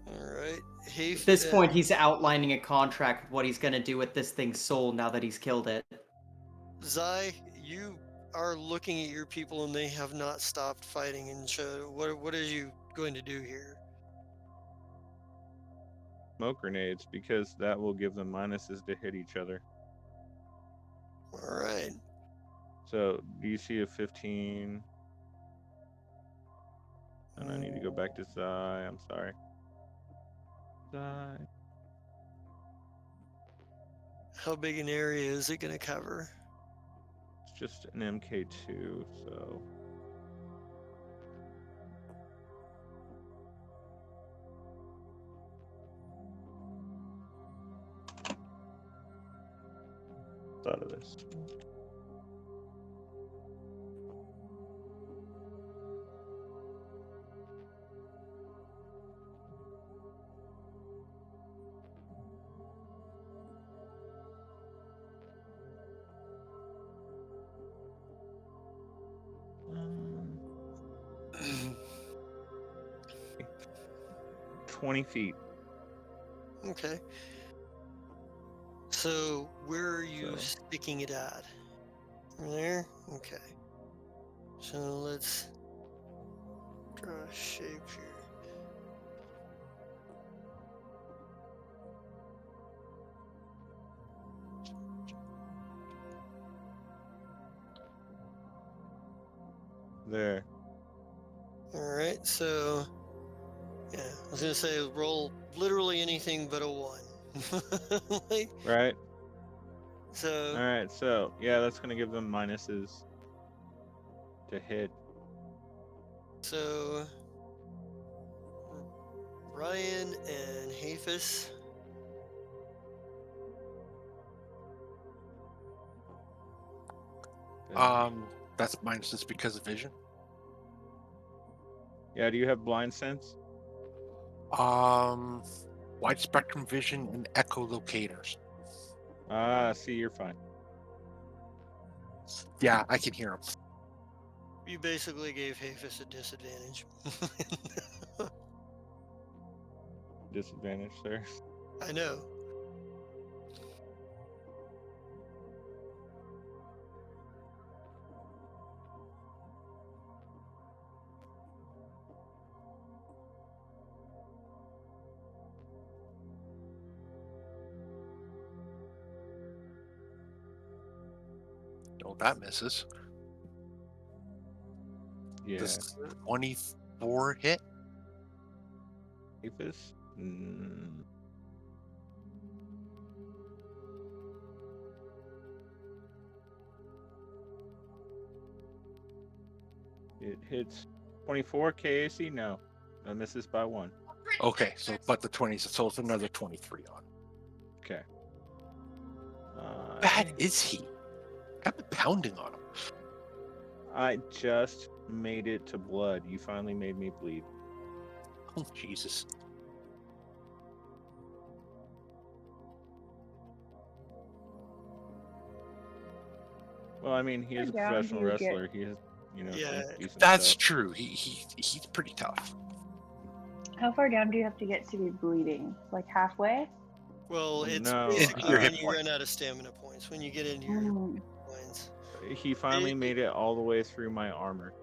Alright. At this point, he's outlining a contract with what he's going to do with this thing's soul now that he's killed it. Zai, you are looking at your people and they have not stopped fighting. And so, what are you going to do here? Smoke grenades, because that will give them minuses to hit each other. All right. So do you see a 15? And I need to go back to Zai. I'm sorry. Zai. How big an area is it going to cover? It's just an MK2, so. Thought of this. Um, 20 feet. Okay. So where are you So- sticking it at? Over there? Okay. So let's draw a shape here. There. Alright, so yeah, I was gonna say roll literally anything but a 1. Like, Right? so Alright, so yeah, that's gonna give them minuses to hit. so Ryan and Hafis. That's minus just because of vision. Yeah, do you have blind sense? Wide spectrum vision and echolocators. See, you're fine. Yeah, I can hear them. You basically gave Hafis a disadvantage. Disadvantage, sir. I know. Oh, that misses. Yeah. Does 24 hit? Aphis? It hits 24 KAC? No. That misses by 1. Okay, so but the 20s, so it's another 23 on. Okay. Bad is he? I've been pounding on him. I just made it to blood. You finally made me bleed. Oh, Jesus. Well, I mean, he is a How down do professional you get- wrestler. He has, you know, some Yeah, decent That's stuff. true. He's pretty tough. How far down do you have to get to be bleeding? Like halfway? well, it's No, basically your when hit you point. run out of stamina points. When you get into your Mm. points. He finally made it all the way through my armor.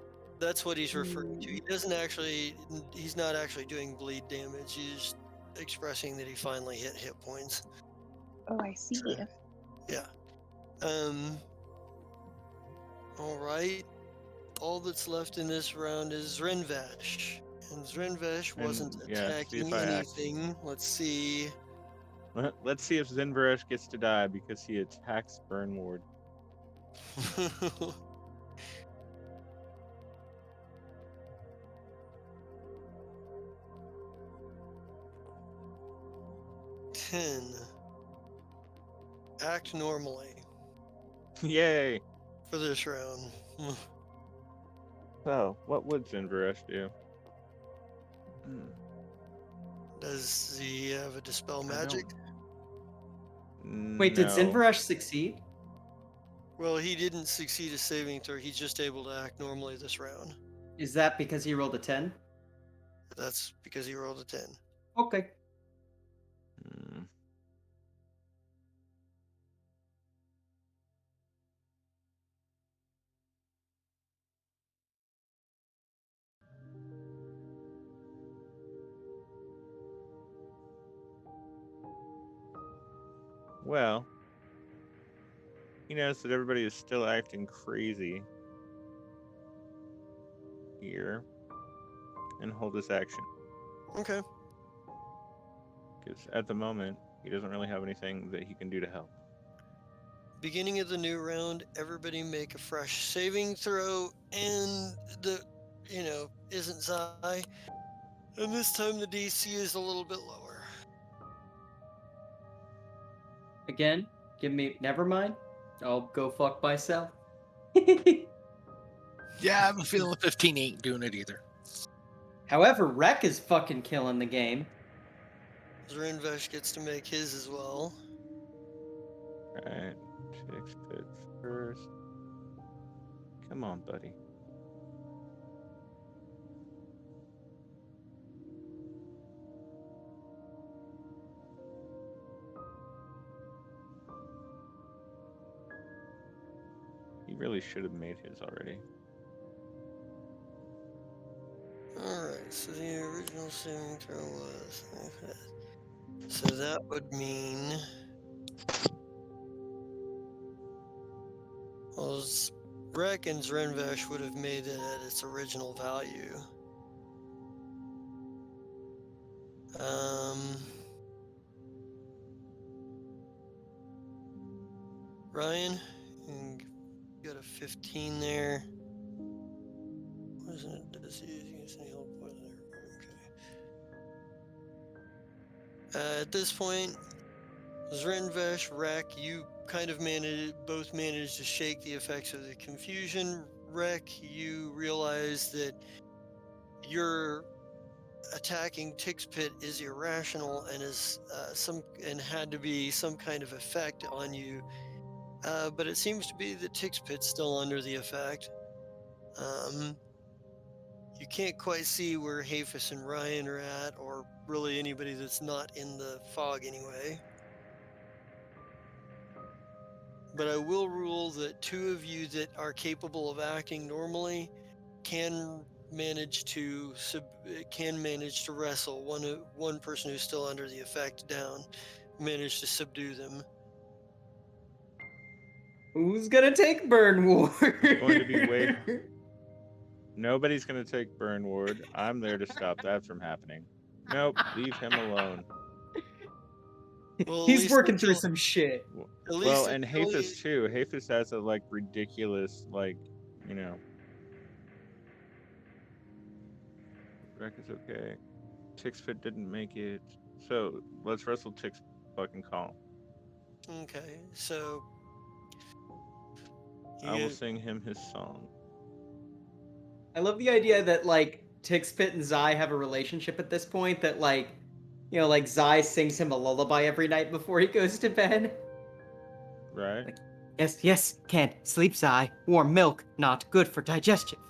That's what he's referring to. He doesn't actually. He's not actually doing bleed damage. He's expressing that he finally hit points. Oh, I see. So, yeah. All right. All that's left in this round is Zrenvesh. And Zrenvesh wasn't And, yeah, see attacking if I act. anything. Let's see. Let's see if Zinvaresh gets to die because he attacks Burn Ward. Ten. Act normally Yay! for this round. So, what would Zinvaresh do? Does he have a dispel I magic? Wait, did No. Zinvaresh succeed? Well, he didn't succeed a saving throw. He's just able to act normally this round. Is that because he rolled a 10? That's because he rolled a 10. Okay. Hmm. Well, He knows that everybody is still acting crazy here, and hold his action. Okay. Because at the moment, he doesn't really have anything that he can do to help. Beginning of the new round, everybody make a fresh saving throw, and isn't Zai. And this time the DC is a little bit lower. Again, never mind. I'll go fuck myself. Yeah, I have a feeling the 15 ain't doing it either. However, Rek is fucking killing the game. Zrinvesh gets to make his as well. Alright, 6 fits first. Come on, buddy. He really should have made his already. Alright, so the original saving throw was... Okay. So that would mean... Well, Rek and Zrinvesh would have made it at its original value. Ryan, you got a 15 there. Wasn't it? Does he use any health poison? Okay. At this point, Zrinvesh, Rek, you kind of both managed to shake the effects of the confusion. Rek, you realize that your attacking Tix Pit is irrational and is had to be some kind of effect on you. But it seems to be that Tix Pit's still under the effect. You can't quite see where Hafis and Ryan are at, or really anybody that's not in the fog anyway. But I will rule that 2 of you that are capable of acting normally can manage to wrestle one person who's still under the effect down, manage to subdue them. Who's gonna take Burn Ward? Going to be way. Nobody's gonna take Burn Ward. I'm there to stop that from happening. Nope, leave him alone. Well, He's working through some shit. Well, and Hafis too. Hafis has a ridiculous Rek is okay. Tixfit didn't make it. So let's wrestle Tix fucking call. Okay, so I will sing him his song. I love the idea that Tixpit and Zai have a relationship at this point that Zai sings him a lullaby every night before he goes to bed. Right. Yes, can't sleep, Zai. Warm milk, not good for digestion.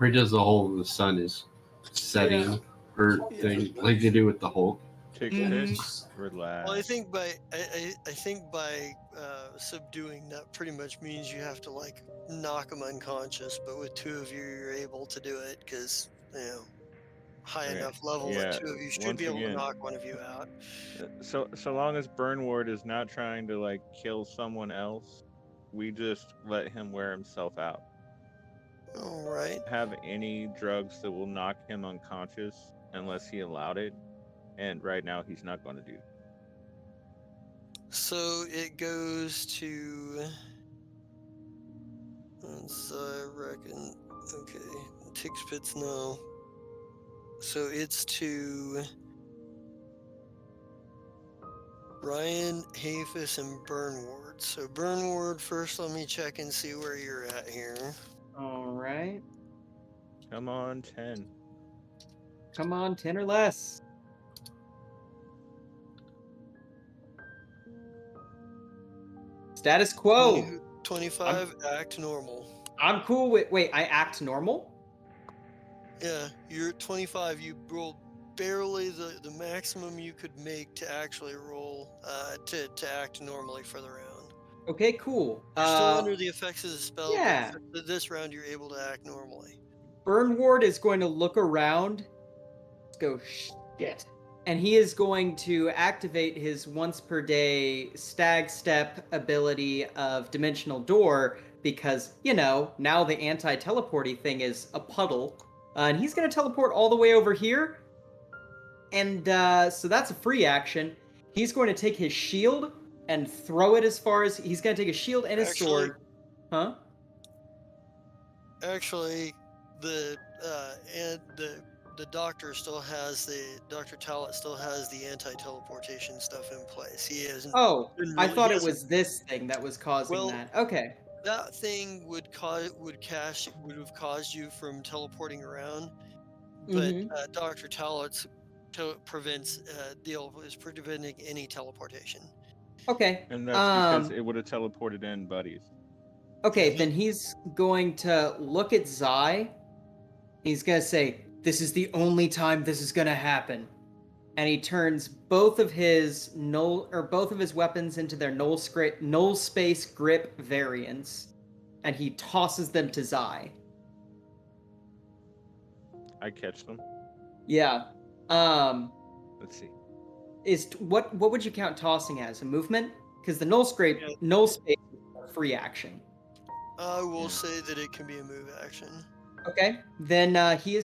Or he does the whole the sun is setting thing, like they do with the Hulk. Tix, relax. Well, I think by subduing that pretty much means you have to knock them unconscious, but with 2 of you, you're able to do it because high enough level that 2 of you should be able to knock one of you out. So long as Burn Ward is not trying to kill someone else, we just let him wear himself out. All right. Have any drugs that will knock him unconscious unless he allowed it, and right now he's not going to do. So it goes to. I reckon. Okay, Tix Pits no. So it's to Ryan, Hafis, and Burn Ward. So Burn Ward first. Let me check and see where you're at here. All right. Come on, 10. Come on, 10 or less. Status quo. 25. Act normal. I'm cool with. Wait, I act normal? Yeah, you're at 25. You rolled barely the maximum you could make to actually roll to act normally for the round. Okay, cool. You're still under the effects of the spell. Yeah. But this round you're able to act normally. Burn Ward is going to look around. Let's go. Shit. and he is going to activate his once per day stag step ability of Dimensional Door because, now the anti-teleporty thing is a puddle. And he's going to teleport all the way over here. And so that's a free action. He's going to take his shield and throw it as far as... He's going to take his shield and his sword. Huh? Actually, the doctor still has Dr. Talent still has the anti-teleportation stuff in place. He hasn't. Oh, I thought he it was this thing that was causing Well, that. Okay. That thing would have caused you from teleporting around, but Dr. Talent prevents is preventing any teleportation. Okay. And that's because it would have teleported in buddies. Okay, then he's going to look at Zai. He's going to say, "This is the only time this is going to happen." And he turns both of his weapons into their null space grip variants, and he tosses them to Zai. I catch them. Yeah. Let's see. What would you count tossing as? A movement? Because the null space is a free action. I will say that it can be a move action. Okay. Then he is